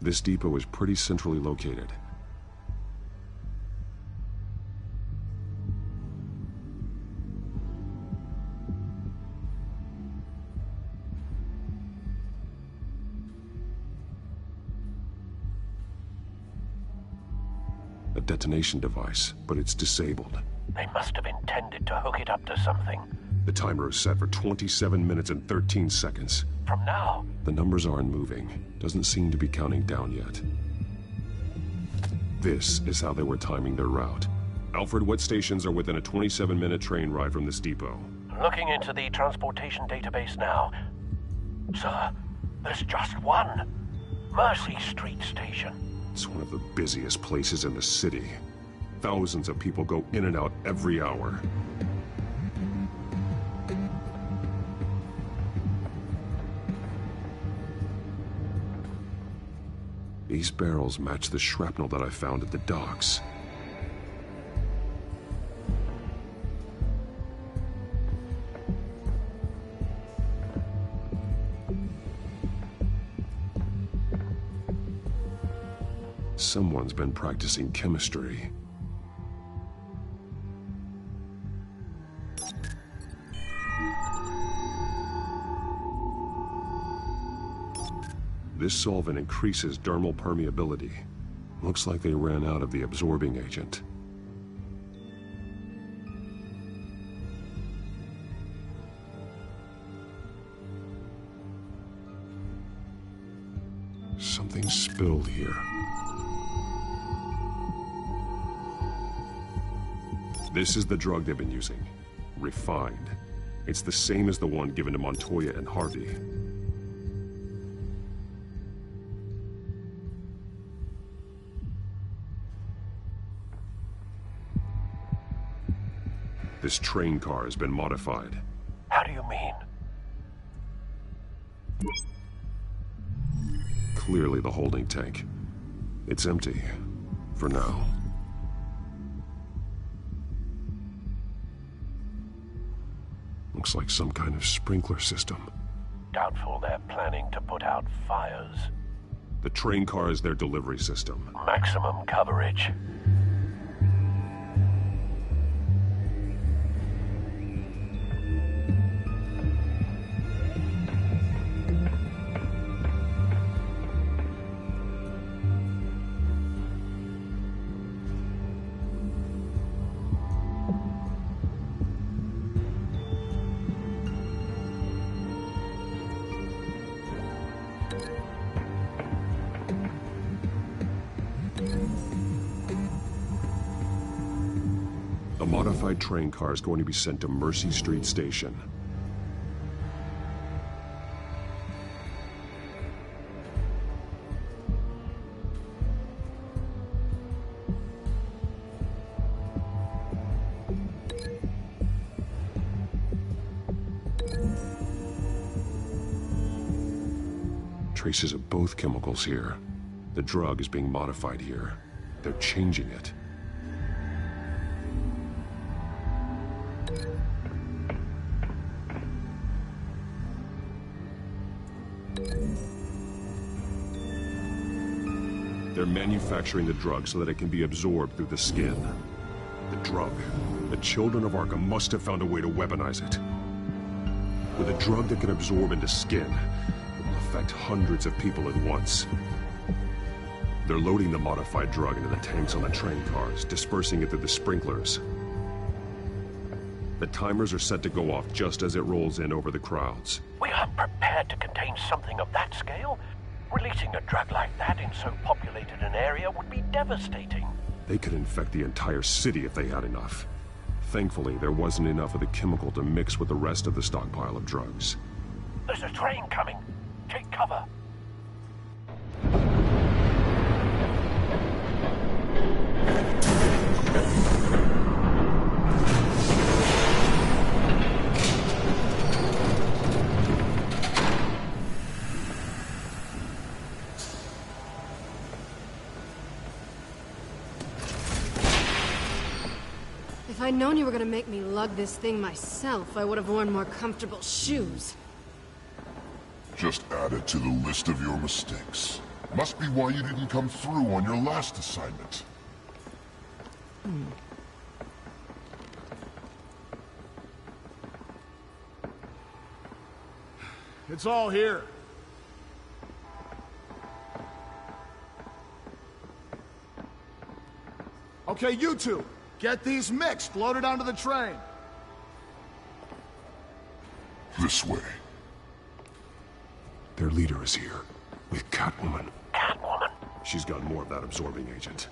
This depot is pretty centrally located. A detonation device, but it's disabled. They must have intended to hook it up to something. The timer is set for 27 minutes and 13 seconds. From now? The numbers aren't moving. Doesn't seem to be counting down yet. This is how they were timing their route. Alfred, what stations are within a 27-minute train ride from this depot? Looking into the transportation database now. Sir, there's just one. Mercy Street Station. It's one of the busiest places in the city. Thousands of people go in and out every hour. These barrels match the shrapnel that I found at the docks. Someone's been practicing chemistry. This solvent increases dermal permeability. Looks like they ran out of the absorbing agent. Something spilled here. This is the drug they've been using. Refined. It's the same as the one given to Montoya and Harvey. This train car has been modified. How do you mean? Clearly the holding tank. It's empty. For now. Looks like some kind of sprinkler system. Doubtful they're planning to put out fires. The train car is their delivery system. Maximum coverage. A modified train car is going to be sent to Mercy Street Station. Traces of both chemicals here. The drug is being modified here. They're changing it. They're manufacturing the drug so that it can be absorbed through the skin. The drug. The children of Arkham must have found a way to weaponize it. With a drug that can absorb into skin, it will affect hundreds of people at once. They're loading the modified drug into the tanks on the train cars, dispersing it through the sprinklers. The timers are set to go off just as it rolls in over the crowds. We aren't prepared to contain something of that scale. Releasing a drug like that in so populated an area would be devastating. They could infect the entire city if they had enough. Thankfully, there wasn't enough of the chemical to mix with the rest of the stockpile of drugs. There's a train coming. Take cover. If I'd known you were gonna make me lug this thing myself, I would have worn more comfortable shoes. Just add it to the list of your mistakes. Must be why you didn't come through on your last assignment. It's all here. Okay, you two, get these mixed, loaded onto the train. This way. Their leader is here, with Catwoman. Catwoman? She's got more of that absorbing agent.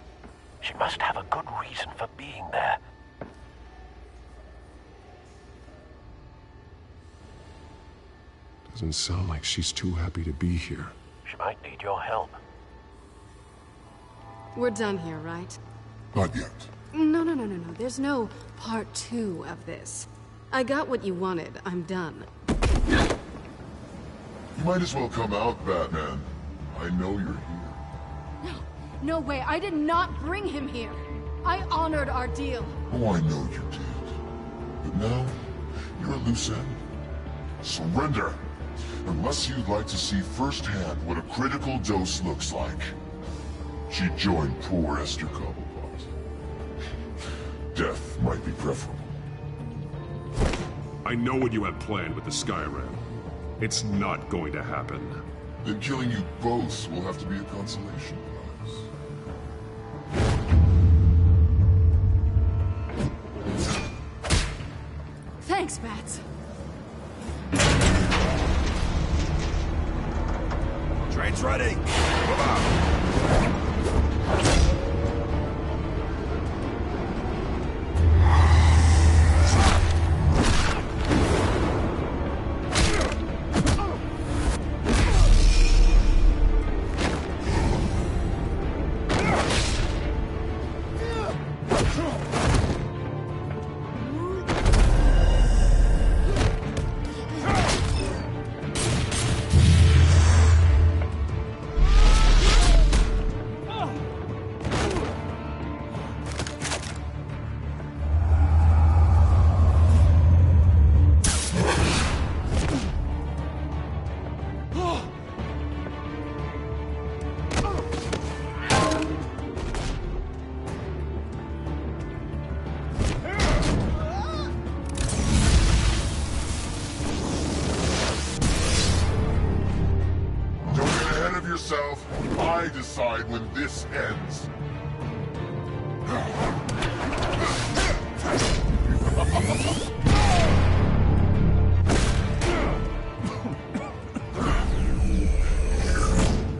She must have a good reason for being there. Doesn't sound like she's too happy to be here. She might need your help. We're done here, right? Not yet. No. There's no part 2 of this. I got what you wanted. I'm done. You might as well come out, Batman. I know you're here. No way. I did not bring him here. I honored our deal. Oh, I know you did. But now, you're a loose end. Surrender! Unless you'd like to see firsthand what a critical dose looks like. She joined poor Esther Cobblepot. Death might be preferable. I know what you had planned with the Skyrim. It's not going to happen. Then killing you both will have to be a consolation prize. Thanks, Bats. Train's ready! Move out! I decide when this ends.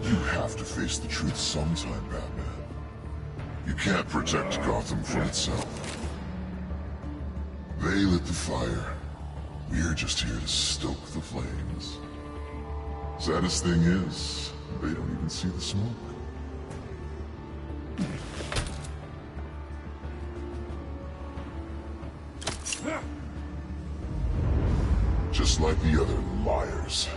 You have to face the truth sometime, Batman. You can't protect Gotham from itself. They lit the fire. We're just here to stoke the flames. Saddest thing is, they don't even see the smoke. Just like the other liars.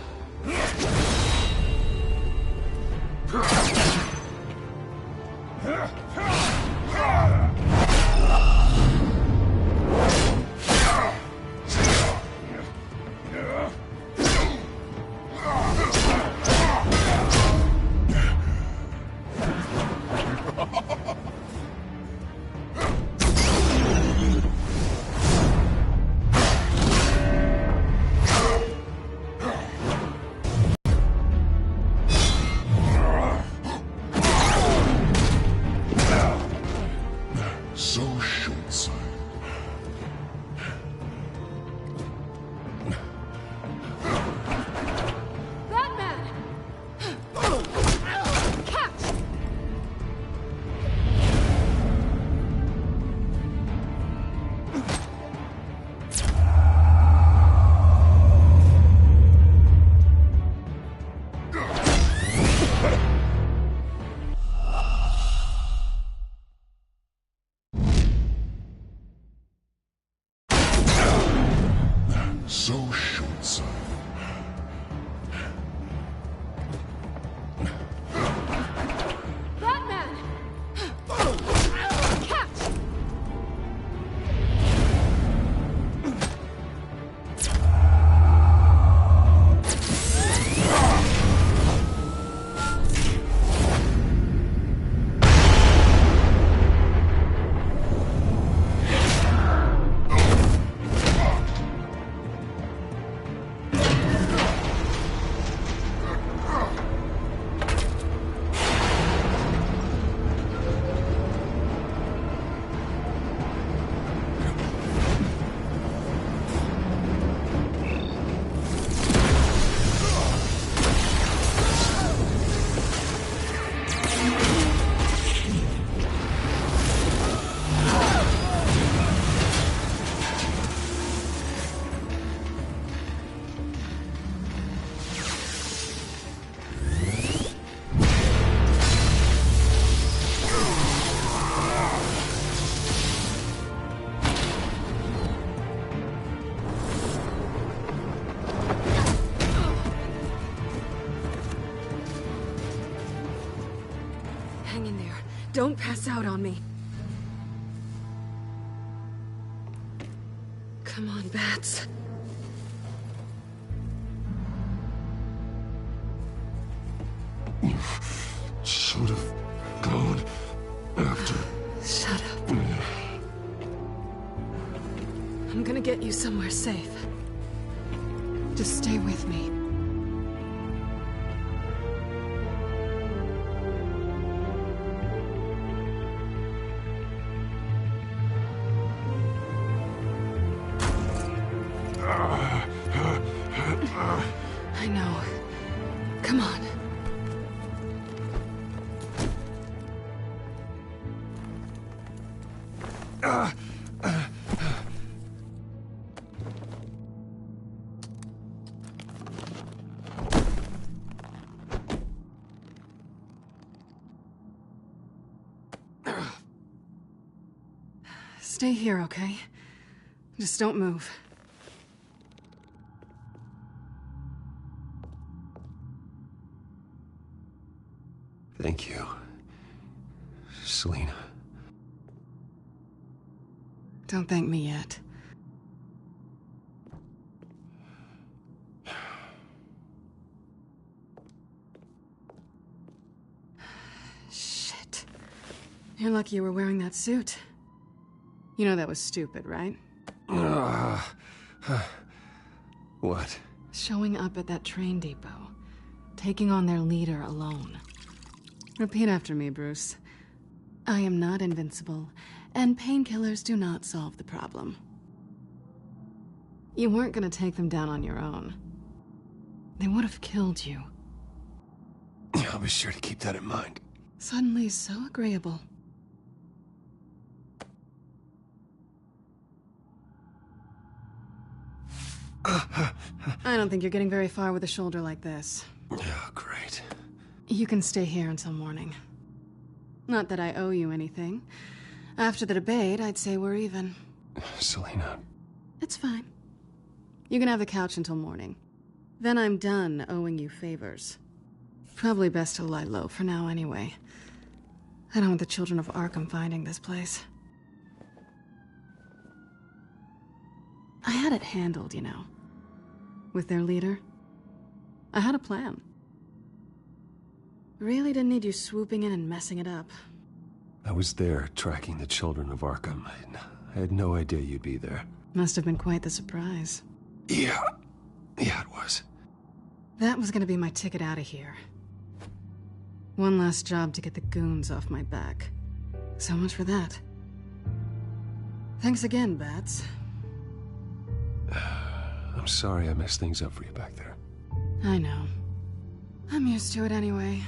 So short-sighted. Batman! Catch! Hang in there. Don't pass out on me. Come on, Bats. You should have gone after. Shut up. I'm gonna get you somewhere safe. Just stay with me. I know. Come on. Stay here, okay? Just don't move. Thank you, Selina. Don't thank me yet. Shit. You're lucky you were wearing that suit. You know that was stupid, right? What? Showing up at that train depot. Taking on their leader alone. Repeat after me, Bruce. I am not invincible, and painkillers do not solve the problem. You weren't gonna take them down on your own. They would have killed you. I'll be sure to keep that in mind. Suddenly so agreeable. I don't think you're getting very far with a shoulder like this. Oh, great. You can stay here until morning. Not that I owe you anything. After the debate, I'd say we're even. Selina. It's fine. You can have the couch until morning. Then I'm done owing you favors. Probably best to lie low for now anyway. I don't want the children of Arkham finding this place. I had it handled, you know. With their leader. I had a plan. Really didn't need you swooping in and messing it up. I was there tracking the children of Arkham. I had no idea you'd be there. Must have been quite the surprise. Yeah, it was. That was gonna be my ticket out of here. One last job to get the goons off my back. So much for that. Thanks again, Bats. I'm sorry I messed things up for you back there. I know. I'm used to it anyway.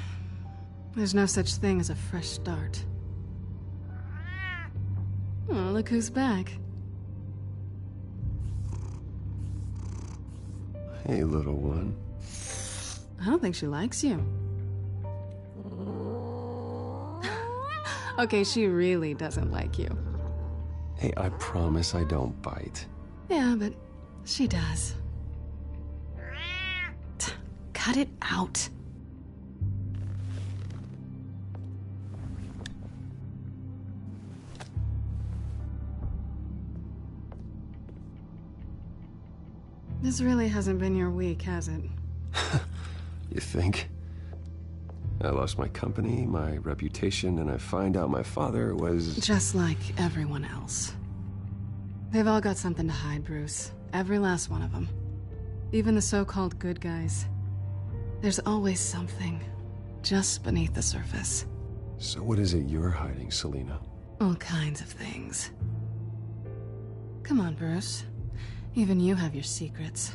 There's no such thing as a fresh start. Oh, look who's back. Hey, little one. I don't think she likes you. Okay, she really doesn't like you. Hey, I promise I don't bite. Yeah, but she does. Cut it out. This really hasn't been your week, has it? You think? I lost my company, my reputation, and I find out my father was... Just like everyone else. They've all got something to hide, Bruce. Every last one of them. Even the so-called good guys. There's always something just beneath the surface. So what is it you're hiding, Selina? All kinds of things. Come on, Bruce. Even you have your secrets.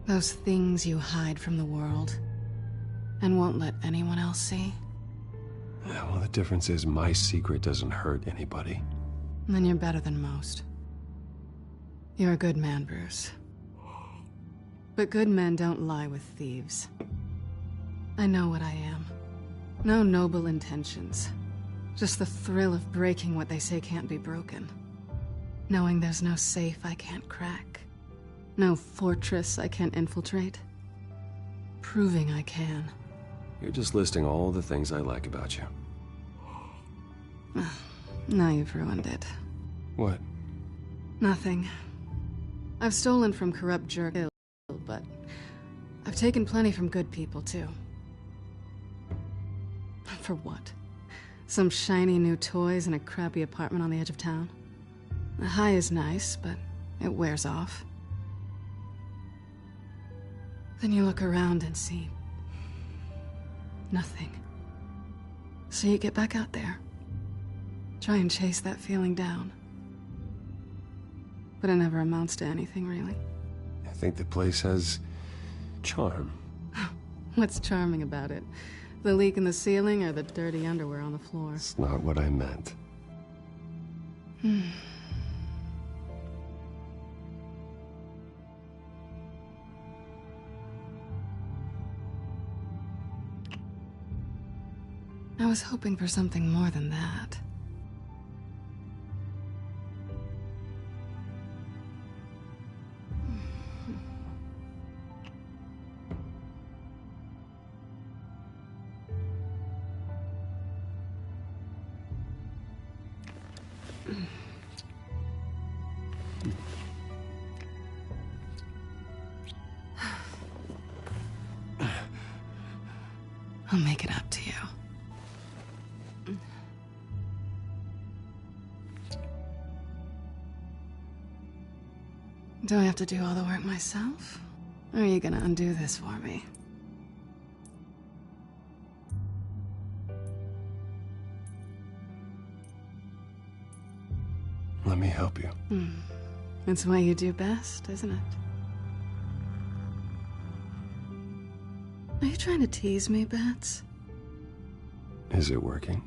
Those things you hide from the world and won't let anyone else see. Yeah, well, the difference is my secret doesn't hurt anybody. Then you're better than most. You're a good man, Bruce. But good men don't lie with thieves. I know what I am. No noble intentions. Just the thrill of breaking what they say can't be broken. Knowing there's no safe I can't crack. No fortress I can't infiltrate. Proving I can. You're just listing all the things I like about you. Now you've ruined it. What? Nothing. I've stolen from corrupt jerk, but I've taken plenty from good people, too. For what? Some shiny new toys in a crappy apartment on the edge of town? The high is nice, but it wears off. Then you look around and see nothing. So you get back out there. Try and chase that feeling down. But it never amounts to anything, really. I think the place has charm. What's charming about it? The leak in the ceiling or the dirty underwear on the floor? It's not what I meant. I was hoping for something more than that. I'll make it up to you. Do I have to do all the work myself? Or are you gonna undo this for me? Let me help you. It's what you do best, isn't it? Are you trying to tease me, Bats? Is it working?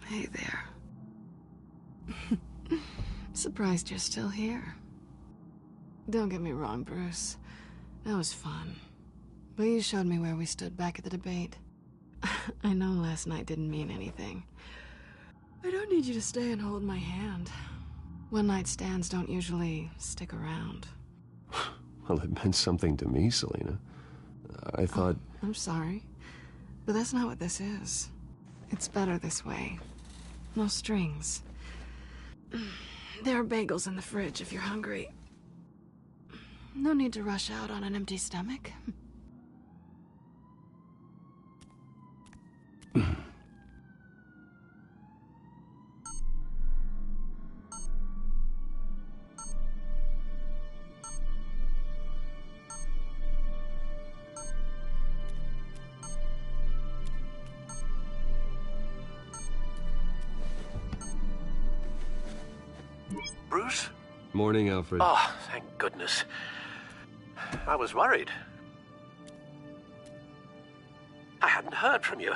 Hey there. Surprised you're still here. Don't get me wrong, Bruce. That was fun. But you showed me where we stood back at the debate. I know last night didn't mean anything. I don't need you to stay and hold my hand. One-night stands don't usually stick around. Well, it meant something to me, Selena. I thought... Oh, I'm sorry. But that's not what this is. It's better this way. No strings. There are bagels in the fridge if you're hungry. No need to rush out on an empty stomach. Bruce? Morning, Alfred. Oh, thank goodness. I was worried. I hadn't heard from you.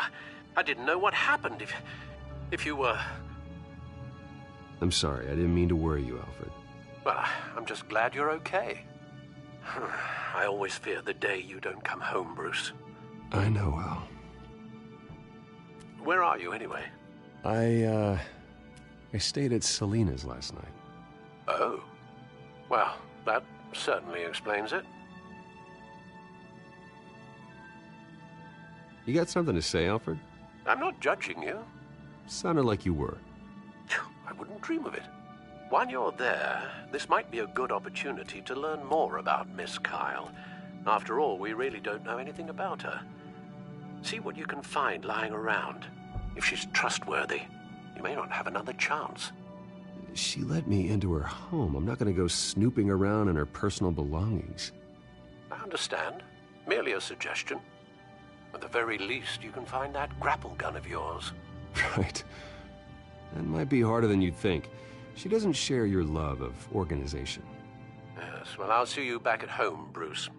I didn't know what happened if you were... I'm sorry, I didn't mean to worry you, Alfred. Well, I'm just glad you're okay. I always fear the day you don't come home, Bruce. I know, Al. Where are you, anyway? I stayed at Selena's last night. Oh. Well, that certainly explains it. You got something to say, Alfred? I'm not judging you. Sounded like you were. I wouldn't dream of it. While you're there, this might be a good opportunity to learn more about Miss Kyle. After all, we really don't know anything about her. See what you can find lying around. If she's trustworthy, you may not have another chance. She let me into her home. I'm not going to go snooping around in her personal belongings. I understand. Merely a suggestion. At the very least, you can find that grapple gun of yours. Right. That might be harder than you'd think. She doesn't share your love of organization. Yes, well, I'll see you back at home, Bruce.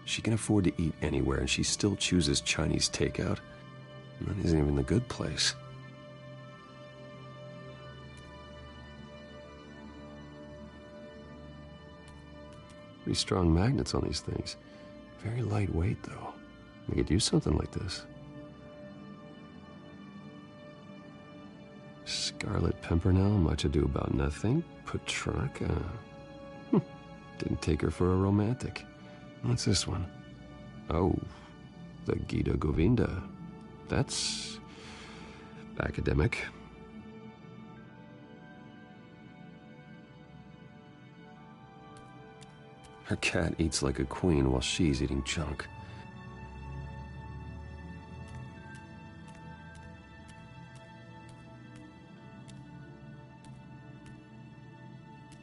She can afford to eat anywhere, and she still chooses Chinese takeout. And that isn't even the good place. Pretty strong magnets on these things. Very lightweight, though. We could use something like this. Scarlet Pimpernel, much ado about nothing. Petrarca. Didn't take her for a romantic. What's this one? Oh, the Gita Govinda. That's academic. Her cat eats like a queen while she's eating junk.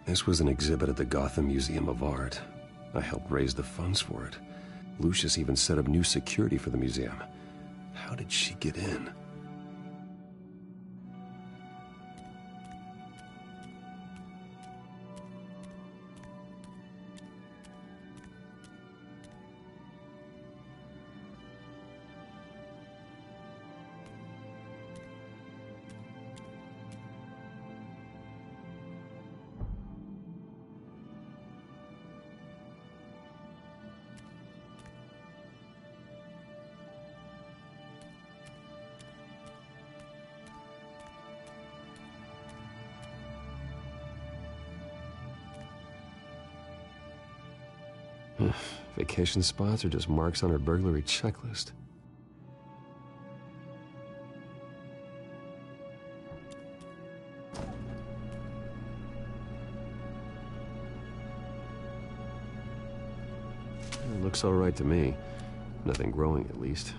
This was an exhibit at the Gotham Museum of Art. I helped raise the funds for it. Lucius even set up new security for the museum. How did she get in? Vacation spots are just marks on her burglary checklist. It looks all right to me. Nothing growing, at least.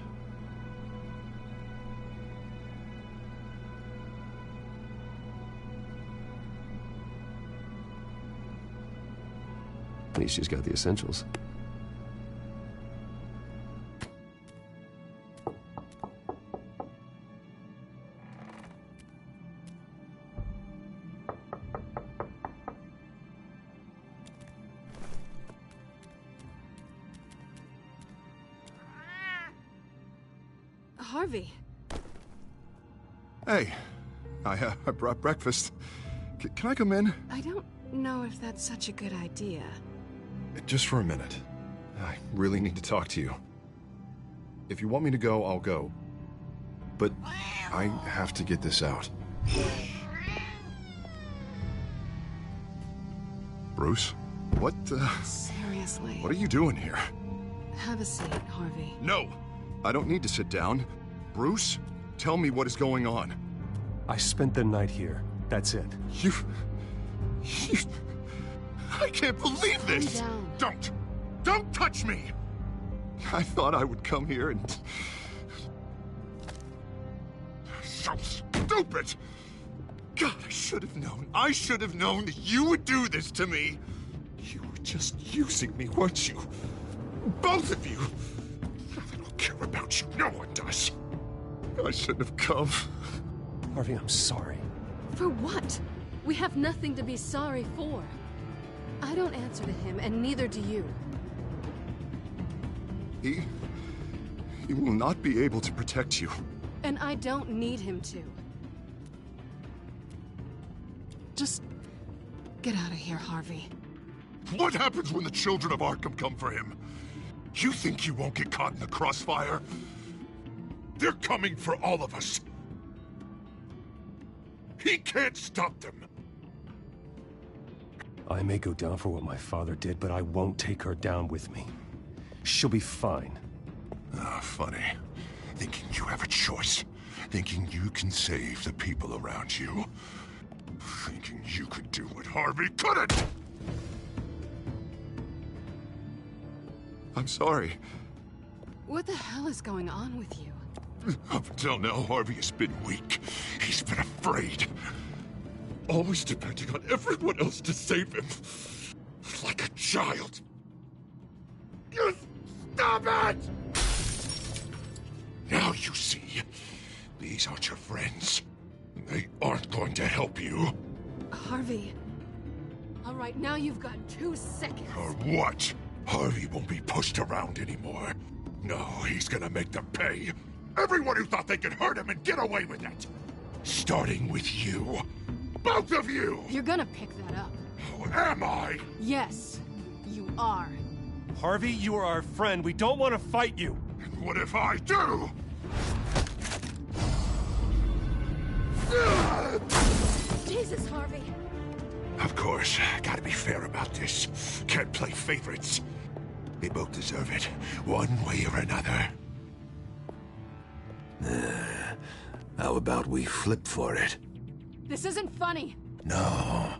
At least she's got the essentials. Harvey. Hey, I brought breakfast. Can I come in? I don't know if that's such a good idea. Just for a minute. I really need to talk to you. If you want me to go, I'll go. But I have to get this out. Bruce? What, Seriously. What are you doing here? Have a seat, Harvey. No! I don't need to sit down. Bruce, tell me what is going on. I spent the night here. That's it. You... I can't believe this! Calm down. Don't touch me! I thought I would come here and... So stupid! God, I should have known. I should have known that you would do this to me. You were just using me, weren't you? Both of you! I don't care about you. No one does. I shouldn't have come. Harvey, I'm sorry. For what? We have nothing to be sorry for. I don't answer to him, and neither do you. He will not be able to protect you. And I don't need him to. Just get out of here, Harvey. What happens when the children of Arkham come for him? You think you won't get caught in the crossfire? They're coming for all of us. He can't stop them. I may go down for what my father did, but I won't take her down with me. She'll be fine. Ah, funny. Thinking you have a choice. Thinking you can save the people around you. Thinking you could do what Harvey couldn't! I'm sorry. What the hell is going on with you? Up until now, Harvey has been weak. He's been afraid. Always depending on everyone else to save him. Like a child. You stop it! Now you see. These aren't your friends. They aren't going to help you. Harvey. All right, now you've got 2 seconds. Or what? Harvey won't be pushed around anymore. No, he's gonna make them pay. Everyone who thought they could hurt him and get away with it. Starting with you. Both of you! You're gonna pick that up. Oh, am I? Yes, you are. Harvey, you are our friend. We don't want to fight you. And what if I do? Jesus, Harvey. Of course, gotta be fair about this. Can't play favorites. They both deserve it, one way or another. How about we flip for it? This isn't funny. No,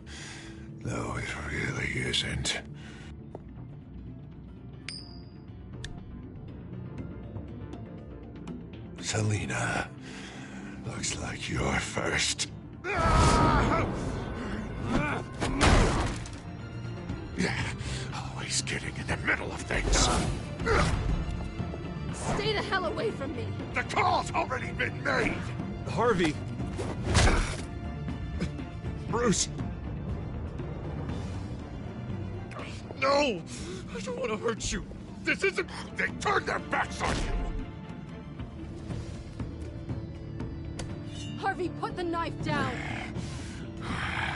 it really isn't. Selina, looks like you're first. Yeah, always getting in the middle of things. Stay the hell away from me. The call's already been made. Harvey. Bruce. No, I don't want to hurt you. This isn't... They turned their backs on you. Harvey, put the knife down.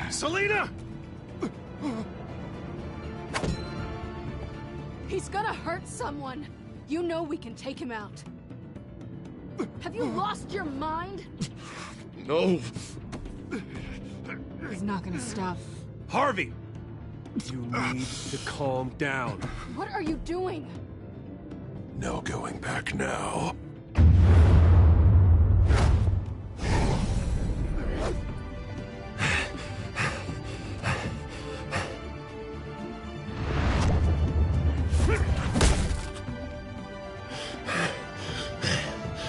Selina! He's gonna hurt someone. You know we can take him out. Have you lost your mind? No. He's not gonna stop. Harvey! You need to calm down. What are you doing? No going back now.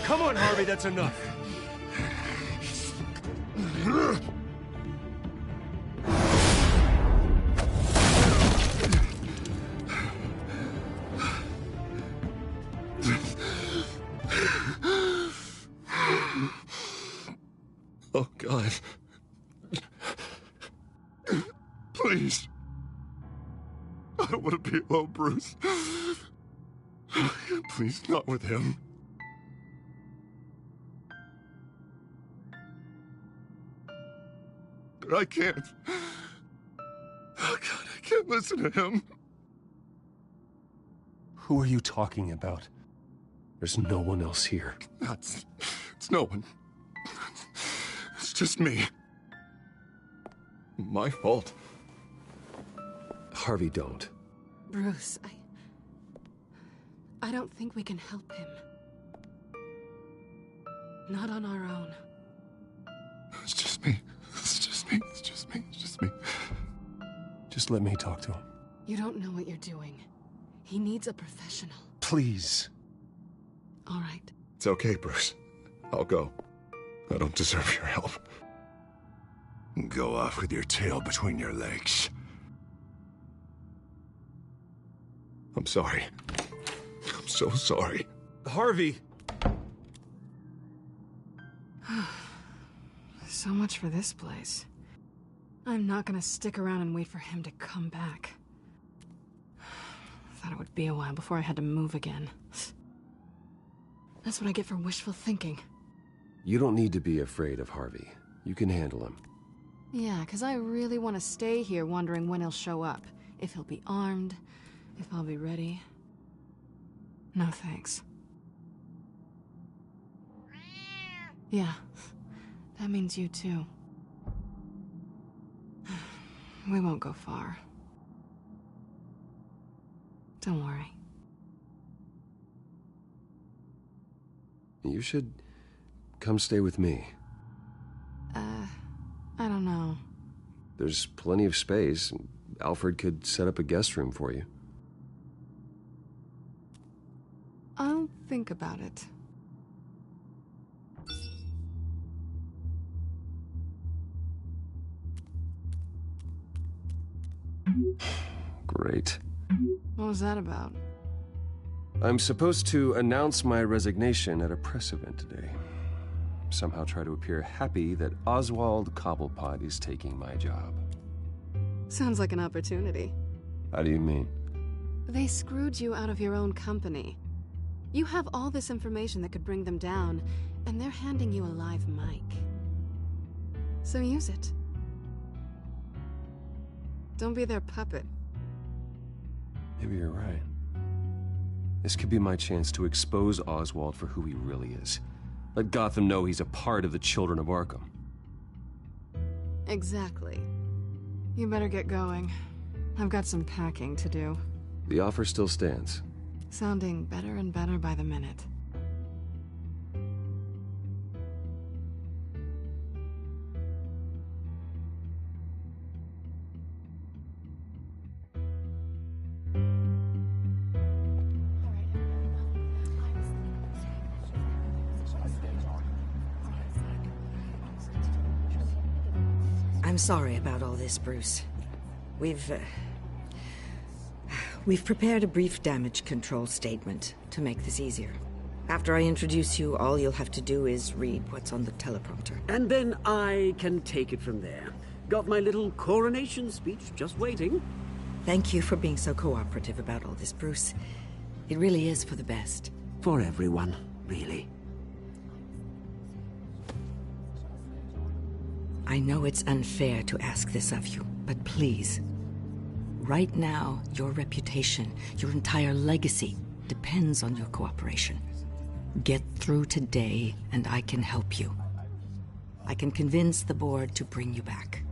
Come on, Harvey, that's enough. Oh, God. Please. I don't want to be alone, Bruce. Please, not with him. But I can't. Oh, God, I can't listen to him. Who are you talking about? There's no one else here. It's no one. It's just me. My fault. Harvey, don't. Bruce, I don't think we can help him. Not on our own. It's just me. It's just me. It's just me. It's just me. Just let me talk to him. You don't know what you're doing. He needs a professional. Please. All right. It's okay, Bruce. I'll go. I don't deserve your help. Go off with your tail between your legs. I'm sorry. I'm so sorry. Harvey! So much for this place. I'm not gonna stick around and wait for him to come back. Thought it would be a while before I had to move again. That's what I get for wishful thinking. You don't need to be afraid of Harvey. You can handle him. Yeah, 'cause I really want to stay here wondering when he'll show up. If he'll be armed, if I'll be ready. No thanks. Yeah, that means you too. We won't go far. Don't worry. You should come stay with me. I don't know. There's plenty of space. Alfred could set up a guest room for you. I'll think about it. Great. What was that about? I'm supposed to announce my resignation at a press event today. Somehow try to appear happy that Oswald Cobblepot is taking my job. Sounds like an opportunity. How do you mean? They screwed you out of your own company. You have all this information that could bring them down, and they're handing you a live mic. So use it. Don't be their puppet. Maybe you're right. This could be my chance to expose Oswald for who he really is. Let Gotham know he's a part of the Children of Arkham. Exactly. You better get going. I've got some packing to do. The offer still stands. Sounding better and better by the minute. I'm sorry about all this, Bruce. We've prepared a brief damage control statement to make this easier. After I introduce you, all you'll have to do is read what's on the teleprompter. And then I can take it from there. Got my little coronation speech just waiting. Thank you for being so cooperative about all this, Bruce. It really is for the best. For everyone, really. I know it's unfair to ask this of you, but please. Right now, your reputation, your entire legacy, depends on your cooperation. Get through today, and I can help you. I can convince the board to bring you back.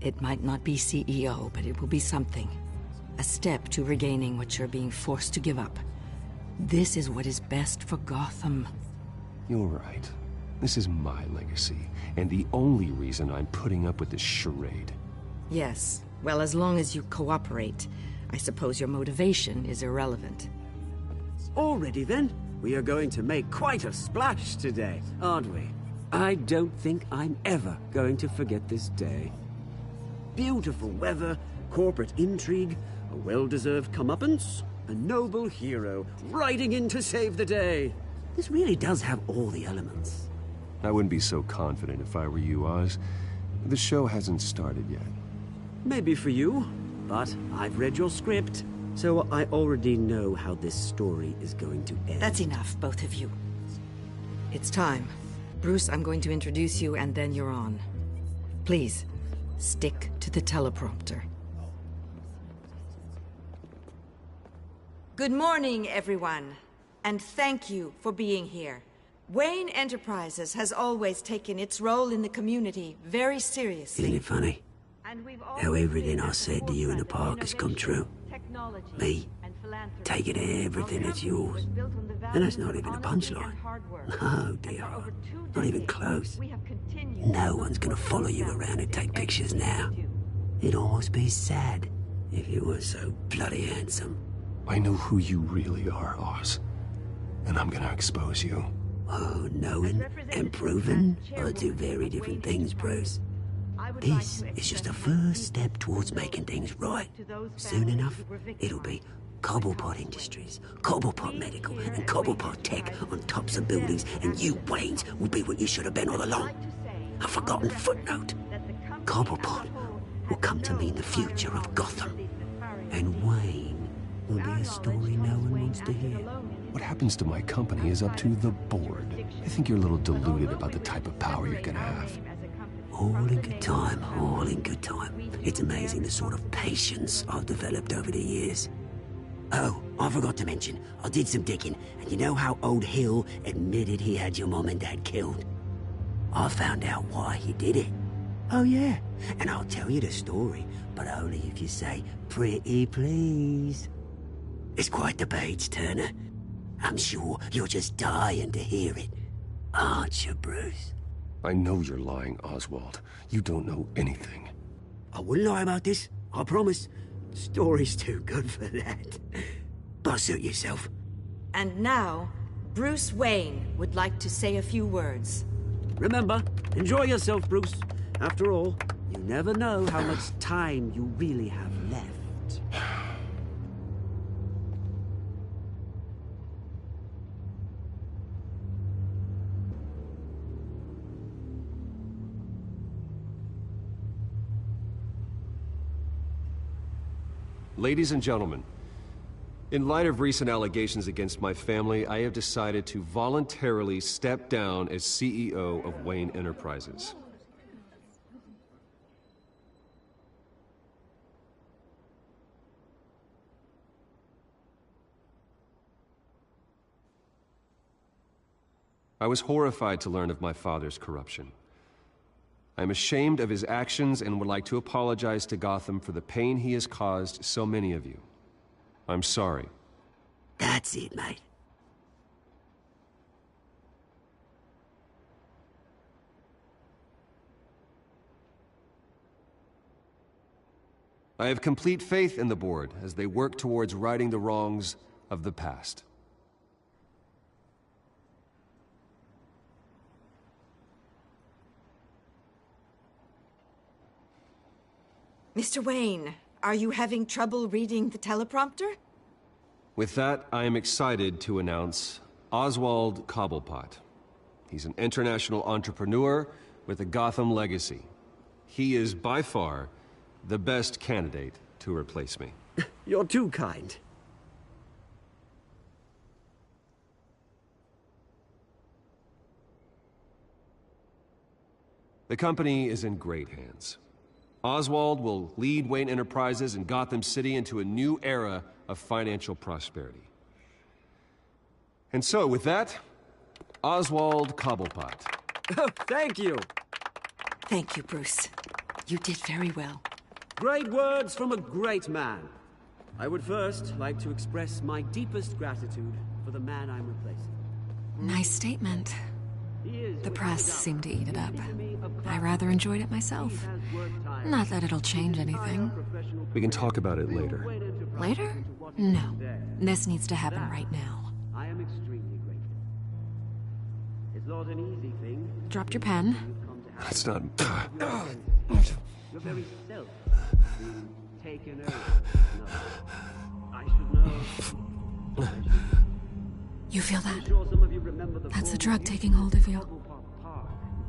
It might not be CEO, but it will be something. A step to regaining what you're being forced to give up. This is what is best for Gotham. You're right. This is my legacy, and the only reason I'm putting up with this charade. Yes. Well, as long as you cooperate, I suppose your motivation is irrelevant. Already then, we are going to make quite a splash today, aren't we? I don't think I'm ever going to forget this day. Beautiful weather, corporate intrigue, a well-deserved comeuppance, a noble hero riding in to save the day. This really does have all the elements. I wouldn't be so confident if I were you, Oz. The show hasn't started yet. Maybe for you, but I've read your script, so I already know how this story is going to end. That's enough, both of you. It's time. Bruce, I'm going to introduce you, and then you're on. Please, stick to the teleprompter. Good morning, everyone, and thank you for being here. Wayne Enterprises has always taken its role in the community very seriously. Isn't it funny? How everything I said to you in the park has come true. Me, taking everything that's yours. And that's not even a punchline. No, dear. Not even close. No one's gonna follow you around and take pictures now. It'd almost be sad if you weren't so bloody handsome. I know who you really are, Oz. And I'm gonna expose you. Oh, knowing and proving are two very different things, Bruce. This is just a first step towards making things right. Soon enough, it'll be Cobblepot Industries, Cobblepot Medical, and Cobblepot Tech on tops of buildings, and you, Waynes, will be what you should have been all along. A forgotten footnote. Cobblepot will come to mean the future of Gotham. And Wayne will be a story no one wants to hear. What happens to my company is up to the board. I think you're a little deluded about the type of power you're gonna have. All in good time, all in good time. It's amazing the sort of patience I've developed over the years. Oh, I forgot to mention, I did some digging, and you know how old Hill admitted he had your mom and dad killed? I found out why he did it. Oh yeah, and I'll tell you the story, but only if you say, pretty please. It's quite the page turner. I'm sure you're just dying to hear it, aren't you, Bruce? I know you're lying, Oswald. You don't know anything. I wouldn't lie about this, I promise. The story's too good for that. But suit yourself. And now, Bruce Wayne would like to say a few words. Remember, enjoy yourself, Bruce. After all, you never know how much time you really have left. Ladies and gentlemen, in light of recent allegations against my family, I have decided to voluntarily step down as CEO of Wayne Enterprises. I was horrified to learn of my father's corruption. I'm ashamed of his actions and would like to apologize to Gotham for the pain he has caused so many of you. I'm sorry. That's it, mate. I have complete faith in the board as they work towards righting the wrongs of the past. Mr. Wayne, are you having trouble reading the teleprompter? With that, I am excited to announce Oswald Cobblepot. He's an international entrepreneur with a Gotham legacy. He is by far the best candidate to replace me. You're too kind. The company is in great hands. Oswald will lead Wayne Enterprises and Gotham City into a new era of financial prosperity. And so, with that, Oswald Cobblepot. Oh, thank you. Thank you, Bruce. You did very well. Great words from a great man. I would first like to express my deepest gratitude for the man I'm replacing. Nice statement. The press seemed to eat it up. I rather enjoyed it myself. Not that it'll change anything. We can talk about it later. Later? No. This needs to happen right now. I am extremely grateful. It's not an easy thing. Dropped your pen. That's not... Your very self being taken over. No. I should know. You feel that? That's the drug taking hold of you.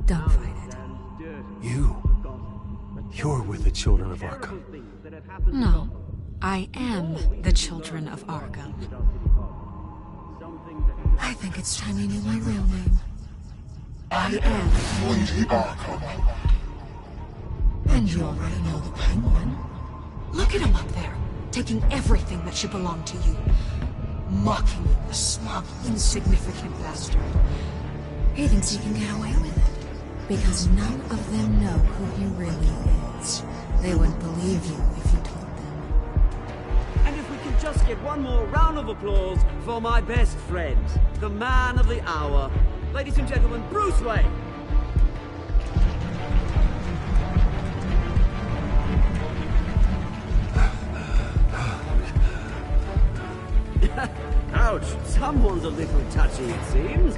Don't fight it. You're with the children of Arkham. No. I am the children of Arkham. I think it's time you knew my real name. I am Lady Arkham. And you already know the Penguin. Look at him up there, taking everything that should belong to you. Mocking you, the smug, insignificant bastard. He thinks he can get away with it. Because none of them know who he really is. They wouldn't believe you if you told them. And if we can just get one more round of applause for my best friend, the man of the hour, ladies and gentlemen, Bruce Wayne. Ouch, someone's a little touchy, it seems.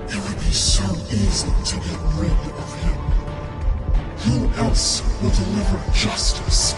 It would be so easy to get rid of him. Who else will deliver justice?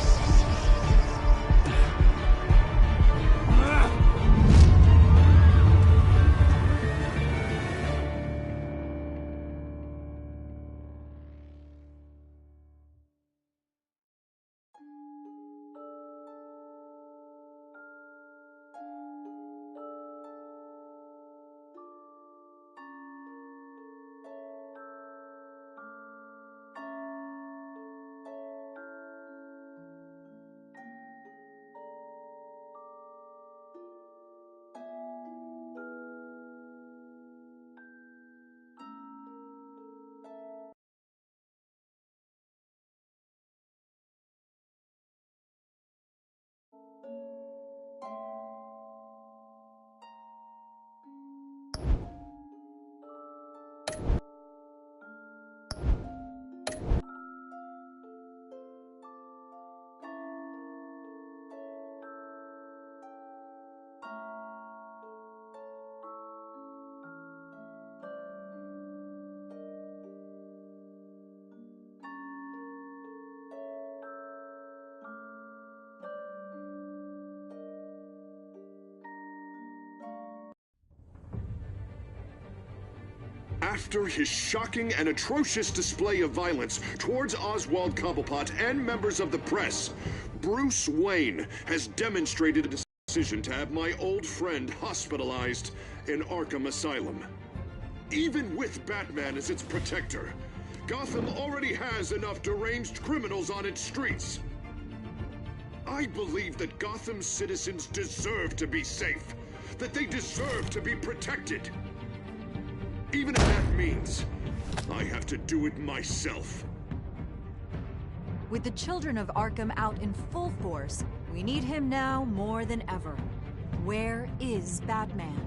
After his shocking and atrocious display of violence towards Oswald Cobblepot and members of the press, Bruce Wayne has demonstrated a decision to have my old friend hospitalized in Arkham Asylum. Even with Batman as its protector, Gotham already has enough deranged criminals on its streets. I believe that Gotham's citizens deserve to be safe, that they deserve to be protected. Even if that means I have to do it myself. With the children of Arkham out in full force, we need him now more than ever. Where is Batman?